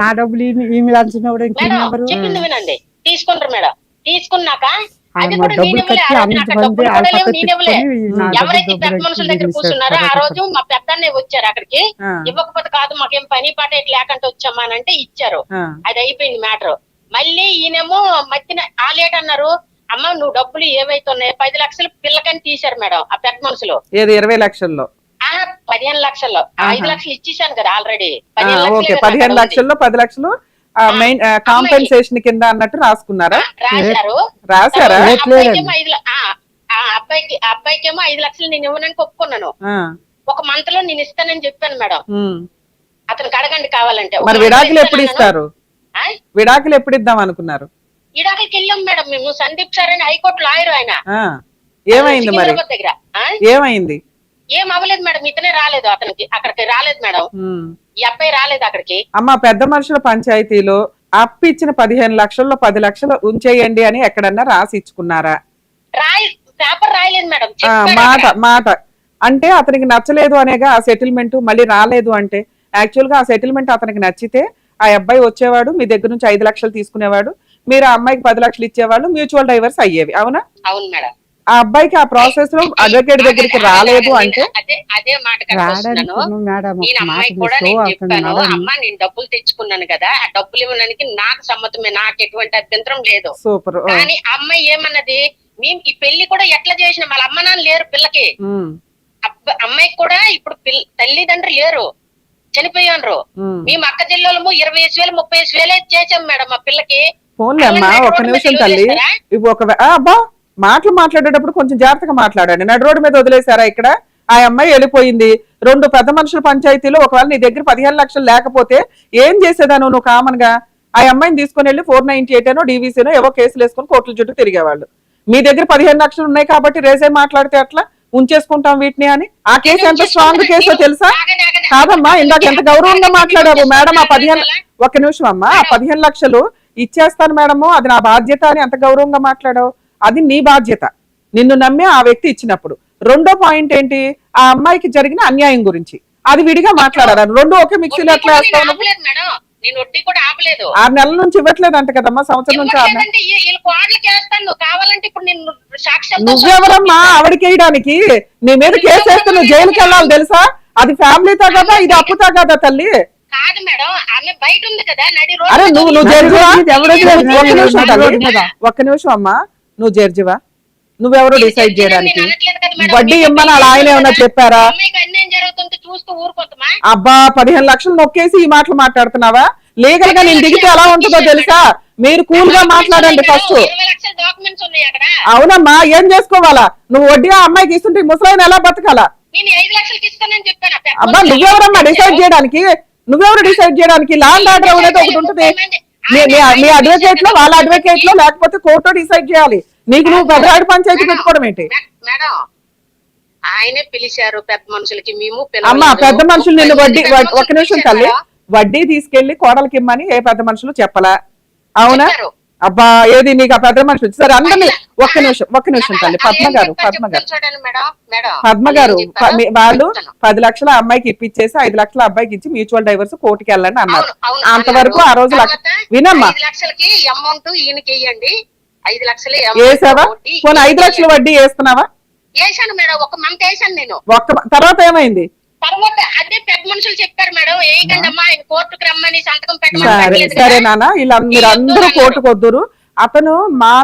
నా డబ్బులు చెప్పింది వినండి, తీసుకుంటారు మేడం. తీసుకున్నాక అది డబ్బులు ఎవరైతే పెద్ద మనుషుల దగ్గర కూర్చున్నారో ఆ రోజు మా పెద్దన్నే వచ్చారు అక్కడికి. ఇవ్వకపోతే కాదు మాకేం పని పాట ఇట్లా లేకుండా వచ్చామా అని అంటే ఇచ్చారు. అది అయిపోయింది మ్యాటర్. మళ్ళీ ఈయనేమో మధ్యన ఆలేట్ అన్నారు, అమ్మ నువ్వు డబ్బులు ఏవైతే ఉన్నాయో 10 లక్షలు పిల్లకని తీశారు మేడం ఆ పెద్ద మనుషులు. 20 లక్షల్లో 15 లక్షల్లో 5 లక్షలు ఇచ్చేసాను కదా ఆల్రెడీ. 15 లక్షల్లో 10 లక్షలు మెయిన్ కాంపెన్సేషన్ కింద అన్నట్టు రాసుకున్నారా? రాశారా? అబ్బాయికేమో 5 లక్షలు నేను ఇవ్వడానికి ఒప్పుకున్నాను. 1 మంత్ లో నేను ఇస్తానని చెప్పాను మేడం. అతనికి అడగండి కావాలంటే. మరి విడాకులు ఎప్పుడు ఇస్తారు? విడాకులు ఎప్పుడు ఇద్దాం అనుకున్నారు? విడాకులకి వెళ్ళాం మేడం మేము. సందీప్ సార్ అని హైకోర్టు లాయర్ ఆయన. ఏమైంది మరి? దగ్గర ఏమైంది? ఏం అవ్వలేదు మేడం, ఇతనే రాలేదు అతనికి, అక్కడికి రాలేదు మేడం, ఈ అబ్బాయి రాలేదు అక్కడికి. అమ్మ పెద్ద మనుషుల పంచాయతీలో అప్పు ఇచ్చిన 15 లక్షల్లో 10 లక్షలు ఉంచేయండి అని ఎక్కడన్నా రాసి ఇచ్చుకున్నారా? పేపర్ రాయలేదు మేడం. మాట అంటే అతనికి నచ్చలేదు అనేగా ఆ సెటిల్మెంట్. మళ్ళీ రాలేదు అంటే యాక్చువల్ గా ఆ సెటిల్మెంట్ అతనికి నచ్చితే ఆ అబ్బాయి వచ్చేవాడు, మీ దగ్గర నుంచి 5 లక్షలు తీసుకునేవాడు, మీరు ఆ అమ్మాయికి 10 లక్షలు ఇచ్చేవాళ్ళు, మ్యూచువల్ డైవర్స్ అయ్యేవి. అవునా? అవును మేడం. ఆ అబ్బాయికి ఆ ప్రాసెస్ లో అడ్వకేట్ దగ్గరికి రాలేదు అంటే అదే మాట నేను అమ్మాయి కూడా నేను చెప్పాను, అమ్మ నేను డబ్బులు తెచ్చుకున్నాను కదా, ఆ డబ్బులు ఇవ్వడానికి నాకు సమ్మతమే, నాకు ఎటువంటి అభ్యంతరం లేదు. సూపర్. కానీ అమ్మాయి ఏమన్నది, మేము ఈ పెళ్లి కూడా ఎట్లా చేసిన వాళ్ళ అమ్మ నాన్న లేరు పిల్లకి, అమ్మాయికి కూడా ఇప్పుడు తల్లిదండ్రులు లేరు, చనిపోయారు. మేము అక్క జిల్లాలో 25,000 30,000 చేసాం మేడం మా పిల్లకి. ఫోన్లే అమ్మా, ఒక నిమిషం తల్లి. అబ్బా మాటలు మాట్లాడేటప్పుడు కొంచెం జాగ్రత్తగా మాట్లాడండి. నడు రోడ్డు మీద వదిలేశారా ఇక్కడ? ఆ అమ్మాయి వెళ్ళిపోయింది. 2 పెద్ద మనుషుల పంచాయతీలో ఒకవేళ నీ దగ్గర 15 లక్షలు లేకపోతే ఏం చేసేదాను నువ్వు? కామన్ గా ఆ అమ్మాయిని తీసుకుని వెళ్ళి 498 అనో డీవీసీనో ఏవో కేసులు వేసుకుని కోర్టుల చుట్టూ తిరిగేవాళ్ళు. మీ దగ్గర 15 లక్షలు ఉన్నాయి కాబట్టి రేసే మాట్లాడితే అట్లా ఉంచేసుకుంటాం వీటిని అని. ఆ కేసు ఎంత స్ట్రాంగ్ కేసో తెలుసా? కాదమ్మా, ఇందాక ఎంత గౌరవంగా మాట్లాడారు మేడం. ఆ 15 ఒక్క నిమిషం అమ్మా, ఆ 15 లక్షలు ఇచ్చేస్తాను మేడము, అది నా బాధ్యత అని ఎంత గౌరవంగా మాట్లాడావు. అది నీ బాధ్యత, నిన్ను నమ్మి ఆ వ్యక్తి ఇచ్చినప్పుడు. రెండో పాయింట్ ఏంటి, ఆ అమ్మాయికి జరిగిన అన్యాయం గురించి అది విడిగా మాట్లాడారు. రెండు ఒకే మిక్సీలో ఎట్లా వేస్తావు? నేను వడ్డీ కూడా ఆపలేదు. 6 నెలల నుంచి ఇవ్వట్లేదు అంట కదమ్మా, సంవత్సరం నుంచి. కావాలంటే ఇప్పుడు నేను సాక్ష్యం. నువ్వెవరమ్మా ఆవిడకి వేయడానికి? నీ మీద కేసు వేస్తే నువ్వు జైలుకి వెళ్ళాలి తెలుసా? అది ఫ్యామిలీ తగదా, ఇది అప్పు తగదా తల్లి? కాదు మేడం, ఆమె బయట ఉంది కదా నడి రోడ్డు. అరే నువ్వు ఒక్క నిమిషం అమ్మా, నువ్వు జడ్జివా? నువ్వెవరో డిసైడ్ చేయడానికి? వడ్డీ ఇమ్మని అలా ఆయన ఏమన్నా చెప్పారా? అన్యాయం జరుగుతుంది చూస్తూ ఊరుకోతామా? అబ్బా 15 లక్షలు నొక్కేసి ఈ మాటలు మాట్లాడుతున్నావా? లీగల్ గా నేను దిగితే ఎలా ఉంటుందో తెలుసా? మీరు కూల్ గా మాట్లాడండి ఫస్ట్. 20 లక్షల డాక్యుమెంట్స్ ఉన్నాయి అక్కడ. అవునమ్మా, ఏం చేసుకోవాలా? నువ్వు వడ్డీ ఆ అమ్మాయికి ఇస్తుంటే ముసలాయన ఎలా బతకాలా? నేను 5 లక్షలకి ఇస్తానని చెప్పాను. అబ్బా నువ్వెవరమ్మా డిసైడ్ చేయడానికి? నువ్వెవరు డిసైడ్ చేయడానికి? ల్యాండ్ ఆర్డర్ అనేది ఒకటి ఉంటుంది. మీ అడ్వకేట్ లో, వాళ్ళ అడ్వకేట్ లో, లేకపోతే కోర్టు డిసైడ్ చేయాలి. నీకు నువ్వు పెద్దరాడి పంచాయతీ పెట్టుకోవడం ఏంటి? మేడం ఆయనే పిలిచారు పెద్ద మనుషులకి, మేము అమ్మా పెద్ద మనుషులు నిన్ను వడ్డీ, ఒక్క నిమిషం తల్లి, వడ్డీ తీసుకెళ్లి కోడలకి ఇమ్మని ఏ పెద్ద మనుషులు చెప్పలా? అవునా? అబ్బా ఏది నీకు ఆ పెద్ద మనుషులు? సరే అందరినీ ఒక్క నిమిషం తల్లి. పద్మ గారు వాళ్ళు 10 లక్షల అమ్మాయికి ఇప్పించేసి 5 లక్షల అబ్బాయికి ఇచ్చి మ్యూచువల్ డైవర్స్ కోర్టుకి వెళ్ళండి అన్నారు. అంతవరకు ఆ రోజు వినమ్మా, 5 లక్షలకి అమౌంట్ ఈయనకి వేయండి, 5 లక్షలు వేసావా? పోనీ 5 లక్షల వడ్డీ వేస్తున్నావా? వేసాను మేడం, ఒక మంత్ వేసాను నేను. తర్వాత ఏమైంది? తర్వాత అదే పెద్ద మనుషులు చెప్పారు మేడం, వేయకండి అమ్మా, ఆయన కోర్టుకు రమ్మని సంతకం పెట్టమని. సరే నాన్న, ఇలా మీరు అందరూ కోర్టుకు వద్దురు. అతను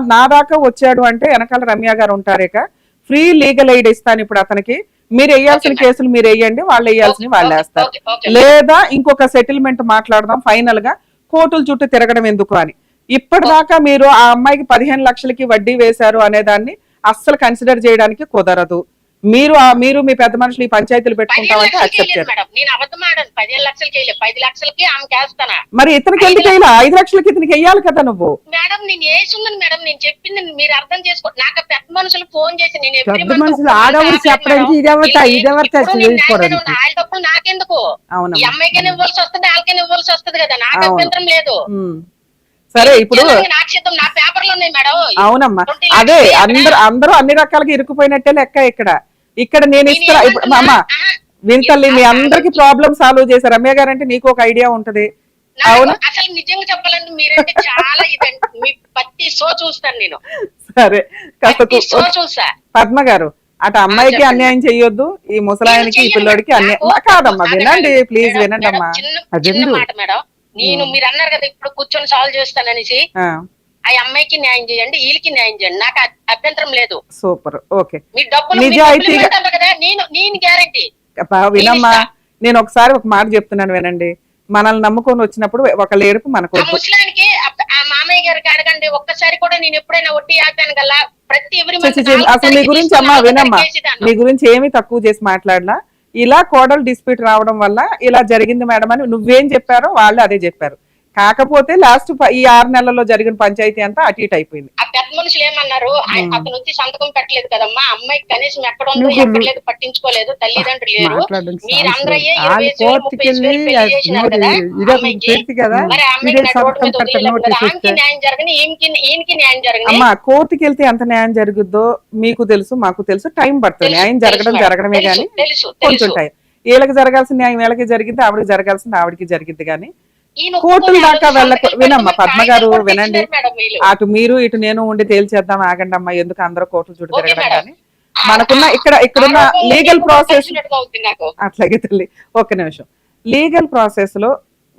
నా దాకా వచ్చాడు అంటే వెనకాల రమ్య గారు ఉంటారేక ఫ్రీ లీగల్ ఎయిడ్ ఇస్తాను ఇప్పుడు అతనికి. మీరు వేయాల్సిన కేసులు మీరు వేయండి, వాళ్ళు వేయాల్సినవి వాళ్ళు వేస్తారు. లేదా ఇంకొక సెటిల్మెంట్ మాట్లాడదాం ఫైనల్ గా, కోర్టుల చుట్టూ తిరగడం ఎందుకు అని. ఇప్పటిదాకా మీరు ఆ అమ్మాయికి 15 లక్షలకి వడ్డీ వేశారు అనే దాన్ని అస్సలు కన్సిడర్ చేయడానికి కుదరదు. మీరు మీ పెద్ద మనుషులు ఈ పంచాయతీలు పెట్టుకుంటామంటే అక్సెప్ట్ చేయాలి. నేను అబద్ధం ఆడాను, 15 లక్షలకి వేయలేదు, 10 లక్షలకి ఆమెకి వేస్తానా? మరి ఇతనికి ఎందుకు వేయాలి? 5 లక్షలకి ఇతనికి వేయాలి కదా నువ్వు. మేడం నేను వేసున్నాను మేడం, నేను చెప్పింది మీరు అర్థం చేసుకో. నాకు పెద్ద మనుషులు ఫోన్ చేసి నేను ఆడవాళ్ళు చెప్పడానికి వాళ్ళ డబ్బులు నాకెందుకు? ఈ అమ్మాయికైనా ఇవ్వాల్సి వస్తుంది, వాళ్ళకైనా ఇవ్వాల్సి వస్తుంది కదా, నాకు అభ్యంతరం లేదు. సరే ఇప్పుడు నా పేపర్ లో ఉన్నాయి మేడం. అవునమ్మా, అదే అందరూ అన్ని రకాలుగా ఇరుక్కుపోయినట్టే లెక్క. ఇక్కడ నేను ఇస్తున్నా ఇప్పుడు అమ్మా వింతల్లి, మీ అందరికి ప్రాబ్లమ్ సాల్వ్ చేశారు. రమ్య గారు అంటే నీకు ఒక ఐడియా ఉంటది. అవును, అసలు నిజంగా చెప్పాలంటే మీరంటే చాలా ఇదండి, మీ ప్రతి షో చూస్తాను నేను. సరే షో చూసా. పద్మ గారు అటు అమ్మాయికి అన్యాయం చెయ్యొద్దు, ఈ ముసలాయనకి ఈ పిల్లోడికి అన్యాయం కాదమ్మా. వినండి ప్లీజ్, వినండి అమ్మా. చిన్న మాట మేడం, నేను మీరు అన్నారు కదా ఇప్పుడు కూర్చొని సాల్వ్ చేస్తాననేసి, ఆ అమ్మాయికి న్యాయం చేయండి, వీళ్ళకి న్యాయం చేయండి, నాకు అభ్యంతరం లేదు. Super, okay. మీ డబ్బులు కదా, నేను గ్యారంటీ. వినమ్మా, నేను ఒకసారి ఒక మాట చెప్తున్నాను వినండి. మనల్ని నమ్ముకొని వచ్చినప్పుడు ఒక లేడుపు మనకు. ముసలానికి ఆ మామయ్య గారికి అడగండి, ఒక్కసారి కూడా నేను ఎప్పుడైనా వడ్డీ ఆపాను కదా ప్రతి అసలు మీ గురించి అమ్మా వినమ్మా, మీ గురించి ఏమీ తక్కువ చేసి మాట్లాడలా. ఇలా కోడలు డిస్ప్యూట్ రావడం వల్ల ఇలా జరిగింది మేడం అని నువ్వేం చెప్పారో వాళ్ళు అదే చెప్పారు. కాకపోతే లాస్ట్ ఈ 6 నెలల్లో జరిగిన పంచాయతీ అంతా అటు ఇటు అయిపోయింది. ఆ పెద్ద మనుషులు ఏమన్నారు, అతను వచ్చి సంతకం పెట్టలేదు కదమ్మా, అమ్మాయికి కనీసం ఎక్కడ ఉందో ఎక్కడ లేదు పట్టించుకోలేదు, తల్లిదండ్రులు లేరు, మీరు అందరూ 20,000 పెళ్లి చేసినారు కదా అమ్మాయికి, మరి అమ్మాయికి రోడ్డు మీద వదిలేదు కదా, ఆమెకి న్యాయం జరగని ఈయనకి న్యాయం జరగని. అమ్మా కోర్టుకి వెళ్తే ఎంత న్యాయం జరుగుద్దో మీకు తెలుసు, మాకు తెలుసు. టైం పడుతుంది, న్యాయం జరగడమే గానీ కొంచెం టైం. వీళ్ళకి జరగాల్సిన న్యాయం వీళ్ళకి జరిగింది, ఆవిడకి జరగాల్సింది ఆవిడకి జరిగింది. కానీ కోర్టుల దాకా వినమ్మా పద్మ గారు, వినండి. అటు మీరు ఇటు నేను ఉండి తేల్చేద్దాం, ఆగండి అమ్మా, ఎందుకు అందరూ కోర్టుల చుట్టూ తిరగడం. కానీ మనకున్న ఇక్కడున్న లీగల్ ప్రాసెస్ అట్లాగే తల్లి, ఒక్క నిమిషం. లీగల్ ప్రాసెస్ లో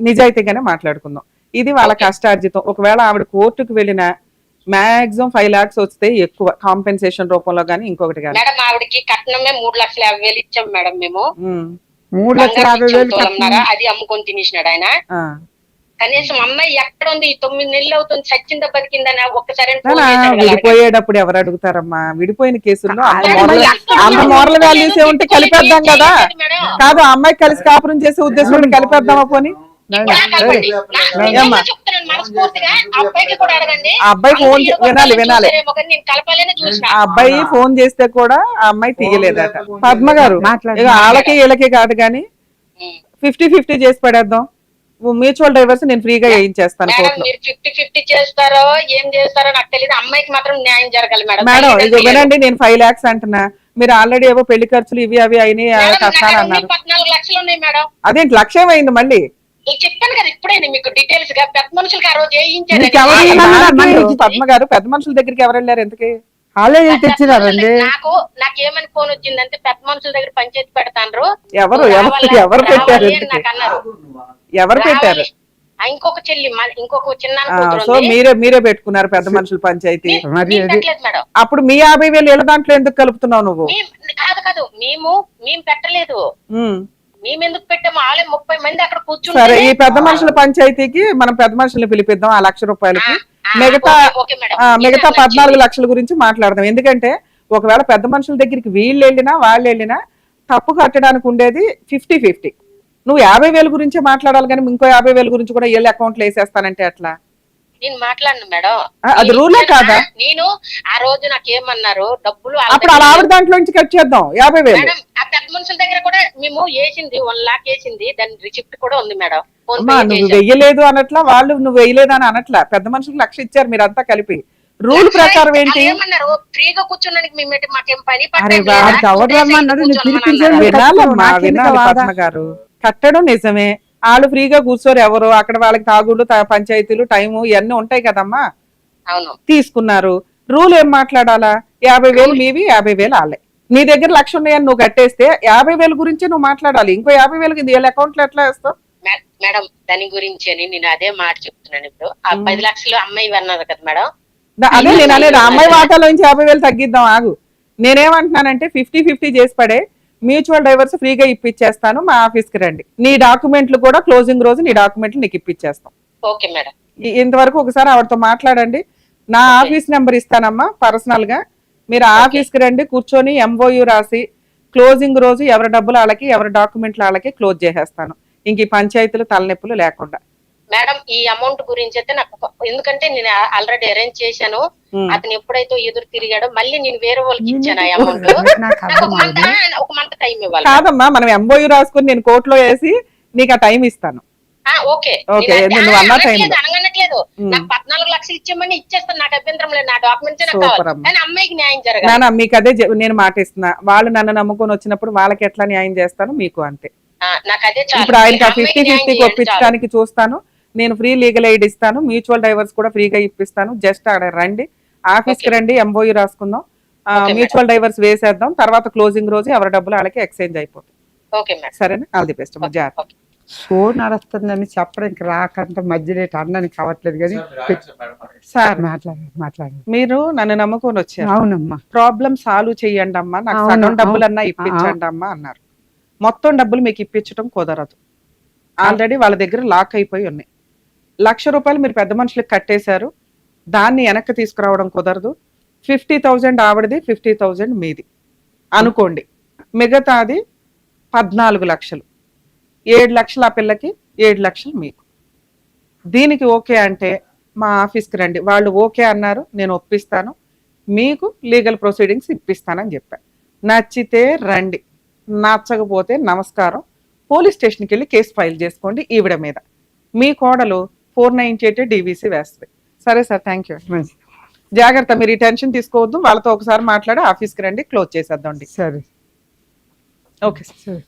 నిజాయితీగానే మాట్లాడుకుందాం. ఇది వాళ్ళ కష్టార్జితం. ఒకవేళ ఆవిడ కోర్టుకు వెళ్ళిన మాక్సిమం 5 lakhs వస్తే ఎక్కువ కాంపెన్సేషన్ రూపంలో గానీ ఇంకొకటి కానీ. మేడం ఆవిడకి కట్నమే 3,50,000 ఇచ్చాం మేడం మేము. 3,50,000 అది అమ్ముకొని తినేసినాడు ఆయన. కనీసం అమ్మాయి ఎక్కడ ఉంది, 9 నెలలు అవుతుంది, చచ్చిందా బతికిందని ఒక్కసారి. విడిపోయేటప్పుడు ఎవరు అడుగుతారమ్మా? విడిపోయిన కేసుల్లో అంత మోరల్ వాల్యూస్ ఏ ఉంటే కలిపేద్దాం కదా. కాదు, అమ్మాయి కలిసి కాపురం చేసే ఉద్దేశం కలిపేద్దామా పోనీ? చెప్తున్నాను మనస్ఫూర్తిగా. ఆ అబ్బాయికి కూడా అడగండి. ఆ అబ్బాయి ఫోన్ అందరూ ఈడ వినాలి కొట్టాలని వినాలి చూసారేమో కానీ నేను కలపాలని చూసిన. ఆ అబ్బాయి ఫోన్ చేస్తే కూడా ఆ అమ్మాయి తీయలేదట. పద్మ గారు మాట్లాడు. ఇక వాళ్ళకి వీళ్ళకి కాదు కానీ 50-50 చేసి పడేద్దాం. మ్యూచువల్ డైవర్స్ నేను ఫ్రీగా వేయించేస్తాను మేడం కోర్టులో. మీరు 50-50 చేస్తారో ఏం చేస్తారో నాకు తెలియదు. అమ్మాయికి మాత్రం న్యాయం జరగాలి మేడం. మేడం ఇది వినండి, నేను 5 lakhs అంటున్నా, మీరు ఆల్రెడీ ఏవో పెళ్లి ఖర్చులు ఇవి అవి అయినాయి కట్టాను అన్నారు. 14 లక్షలు ఉన్నాయి మేడం. అదేంటి లక్ష్యం అయింది మళ్ళీ? నేను చెప్పాను కదా ఇప్పుడే మీకు డీటెయిల్స్ గా. పెద్ద మనుషులకి ఆ రోజు వేయించారు. మీకు ఎవరు దానికి పద్మ గారు పెద్ద మనుషుల దగ్గరికి ఎవరు వెళ్ళారు ఎందుకు? వాళ్ళే తెచ్చినారండి. నాకేమని ఫోన్ వచ్చిందంటే పెద్ద మనుషుల దగ్గర పంచాయతీ పెడతాండ్రు. ఎవరు ఎవరు పెట్టారు ఎందుకు? నాకు అన్నారు. ఎవరు పెట్టారు? ఇంకొక చెల్లి ఇంకొక చిన్న సో మీరే పెట్టుకున్నారు పెద్ద మనుషుల పంచాయతీ. మేడం అప్పుడు మీ 50,000 వీళ్ళ దాంట్లో ఎందుకు కలుపుతున్నావు నువ్వు? కాదు మేము పెట్టలేదు. మేము ఎందుకు పెట్టాము? వాళ్ళే 30 మంది అక్కడ సరే, కూర్చుంటారు. ఈ పెద్ద మనుషుల పంచాయతీకి మనం పెద్ద మనుషుల్ని పిలిపిద్దాం. ఆ ₹1,00,000 మిగతా 14 లక్షల గురించి మాట్లాడదాం. ఎందుకంటే ఒకవేళ పెద్ద మనుషుల దగ్గరికి వీళ్ళు వెళ్ళినా వాళ్ళు వెళ్ళినా తప్పు కట్టడానికి ఉండేది 50-50. నువ్వు 50,000 గురించే మాట్లాడాలి కానీ ఇంకో 50,000 గురించి కూడా వీళ్ళ అకౌంట్ లో వేసేస్తానంటే ఎట్లా? నేను మాట్లాడను మేడం. అది రూలే కాదా? నేను ఆ రోజు నాకేమన్నారు డబ్బులు అప్పుడు అలా ఆవిడ దాంట్లో నుంచి కట్ చేద్దాం 50,000. మేడం ఆ పెద్ద మనుషుల దగ్గర కూడా మేము వేసింది 1 lakh వేసింది. దాని రిసిప్ట్ కూడా ఉంది మేడం. అమ్మా నువ్వు వెయ్యలేదు అనట్లా, వాళ్ళు నువ్వు వెయ్యలేదు అని అనట్లా. పెద్ద మనుషులకు 1,00,000 ఇచ్చారు మీరంతా కలిపి. రూల్ ప్రకారం ఏంటి? ఏమన్నారు? ఫ్రీగా కూర్చోడానికి మాకేం పని వినాలమ్మా, వినాలి పద్మ గారు. కట్టడం నిజమే, వాళ్ళు ఫ్రీగా కూర్చోరు ఎవరు. అక్కడ వాళ్ళకి తాగుళ్ళు పంచాయతీలు టైము ఇవన్నీ ఉంటాయి కదమ్మా. అవును తీసుకున్నారు. రూల్ ఏం మాట్లాడాలా? 50,000 మీవి, 50,000 వాళ్ళే. నీ దగ్గర 1,00,000 ఉన్నాయని నువ్వు కట్టేస్తే 50,000 గురించి నువ్వు మాట్లాడాలి. ఇంకో 50,000 వీళ్ళ అకౌంట్ లో ఎట్లా వేస్తావు? మేడం దాని గురించి నేను అదే మాట చెప్తున్నాను. ఇప్పుడు ఆ 10 లక్షలు అమ్మాయి అన్నారు కదా మేడం. అదే నేను అనేది, అమ్మాయి వాటాలో నుంచి 50,000 తగ్గిద్దాం. ఆగు, నేనేమంటున్నానంటే 50-50 చేసి పడే. మ్యూచువల్ డైవర్స్ ఫ్రీగా ఇప్పించేస్తాను, మా ఆఫీస్ కి రండి. నీ డాక్యుమెంట్లు కూడా క్లోజింగ్ రోజు నీ డాక్యుమెంట్లు నీకు ఇప్పించేస్తాం. Okay madam. ఇంతవరకు ఒకసారి ఆవిడతో మాట్లాడండి. నా ఆఫీస్ నెంబర్ ఇస్తానమ్మా పర్సనల్ గా. మీరు ఆఫీస్ కి రండి, కూర్చొని MOU రాసి క్లోజింగ్ రోజు ఎవరి డబ్బులు వాళ్ళకి ఎవరి డాక్యుమెంట్లు వాళ్ళకి క్లోజ్ చేసేస్తాను. ఇంక ఈ పంచాయతీలు తలనొప్పులు లేకుండా. మేడం ఈ అమౌంట్ గురించి అయితే నాకు, ఎందుకంటే నేను ఆల్రెడీ అరేంజ్ చేశాను. అతను ఎప్పుడైతే ఎదురు తిరిగాడో మళ్ళీ నేను వేరే వాళ్ళకి ఇచ్చాను ఆ అమౌంట్. ఒక మంత్ టైం ఇవ్వాలి. కాదమ్మా, మనం MOU రాసుకుని నేను కోర్టులో వేసి నీకు ఆ టైం ఇస్తాను. ఓకే నువ్వు అన్న టైం అనగనట్లేదు. నాకు 14 లక్షలు ఇచ్చామని ఇచ్చేస్తాను. నాకు అభ్యంతరం లేదు. నా డాక్యుమెంట్స్ కానీ అమ్మాయికి న్యాయం జరగాలి. మీకు అదే నేను మాటిస్తున్నా. వాళ్ళు నన్ను నమ్ముకొని వచ్చినప్పుడు వాళ్ళకి ఎట్లా న్యాయం చేస్తాను మీకు అంతే. నాకు అదే ఇప్పుడు ఆయనకి 50-50 ఒప్పించడానికి చూస్తాను. నేను ఫ్రీ లీగల్ ఎయిడ్ ఇస్తాను. మ్యూచువల్ డైవర్స్ కూడా ఫ్రీగా ఇప్పిస్తాను. జస్ట్ అక్కడ రండి, ఆఫీస్ కి రండి, MOU రాసుకుందాం, మ్యూచువల్ డైవర్స్ వేసేద్దాం. తర్వాత క్లోజింగ్ రోజు ఎవరి డబ్బులు వాళ్ళకి ఎక్స్చేంజ్ అయిపోతుంది. సరేనా? All the best. షో నడుస్తుందని చెప్పడానికి రాకంటే మధ్యలో అన్నానికి కావట్లేదు కానీ సార్ మాట్లాడారు. మీరు నన్ను నమ్ముకొని వచ్చారు. అవునమ్మా, ప్రాబ్లం సాల్వ్ చెయ్యండి అమ్మా, నాకు సగం డబ్బులన్నా ఇప్పించండి అమ్మా అన్నారు. మొత్తం డబ్బులు మీకు ఇప్పించడం కుదరదు. ఆల్రెడీ వాళ్ళ దగ్గర లాక్ అయిపోయి ఉన్నాయి. ₹1,00,000 మీరు పెద్ద మనుషులకు కట్టేశారు. దాన్ని వెనక్కి తీసుకురావడం కుదరదు. 50,000 ఆవిడది, 50,000 మీది అనుకోండి. మిగతాది 14 లక్షలు. 7 లక్షలు ఆ పిల్లకి, 7 లక్షలు మీకు. దీనికి ఓకే అంటే మా ఆఫీస్కి రండి. వాళ్ళు ఓకే అన్నారు, నేను ఒప్పిస్తాను, మీకు లీగల్ ప్రొసీడింగ్స్ ఇప్పిస్తానని చెప్పాను. నచ్చితే రండి, నచ్చకపోతే నమస్కారం, పోలీస్ స్టేషన్కి వెళ్ళి కేసు ఫైల్ చేసుకోండి ఈవిడ మీద. మీ కోడలు 498 DVC వేస్తుంది. సరే సార్, థ్యాంక్ యూ. జాగ్రత్త, మీరు ఈ టెన్షన్ తీసుకోవద్దు. వాళ్ళతో ఒకసారి మాట్లాడి ఆఫీస్కి రండి, క్లోజ్ చేసేద్దాం. సరే ఓకే సార్.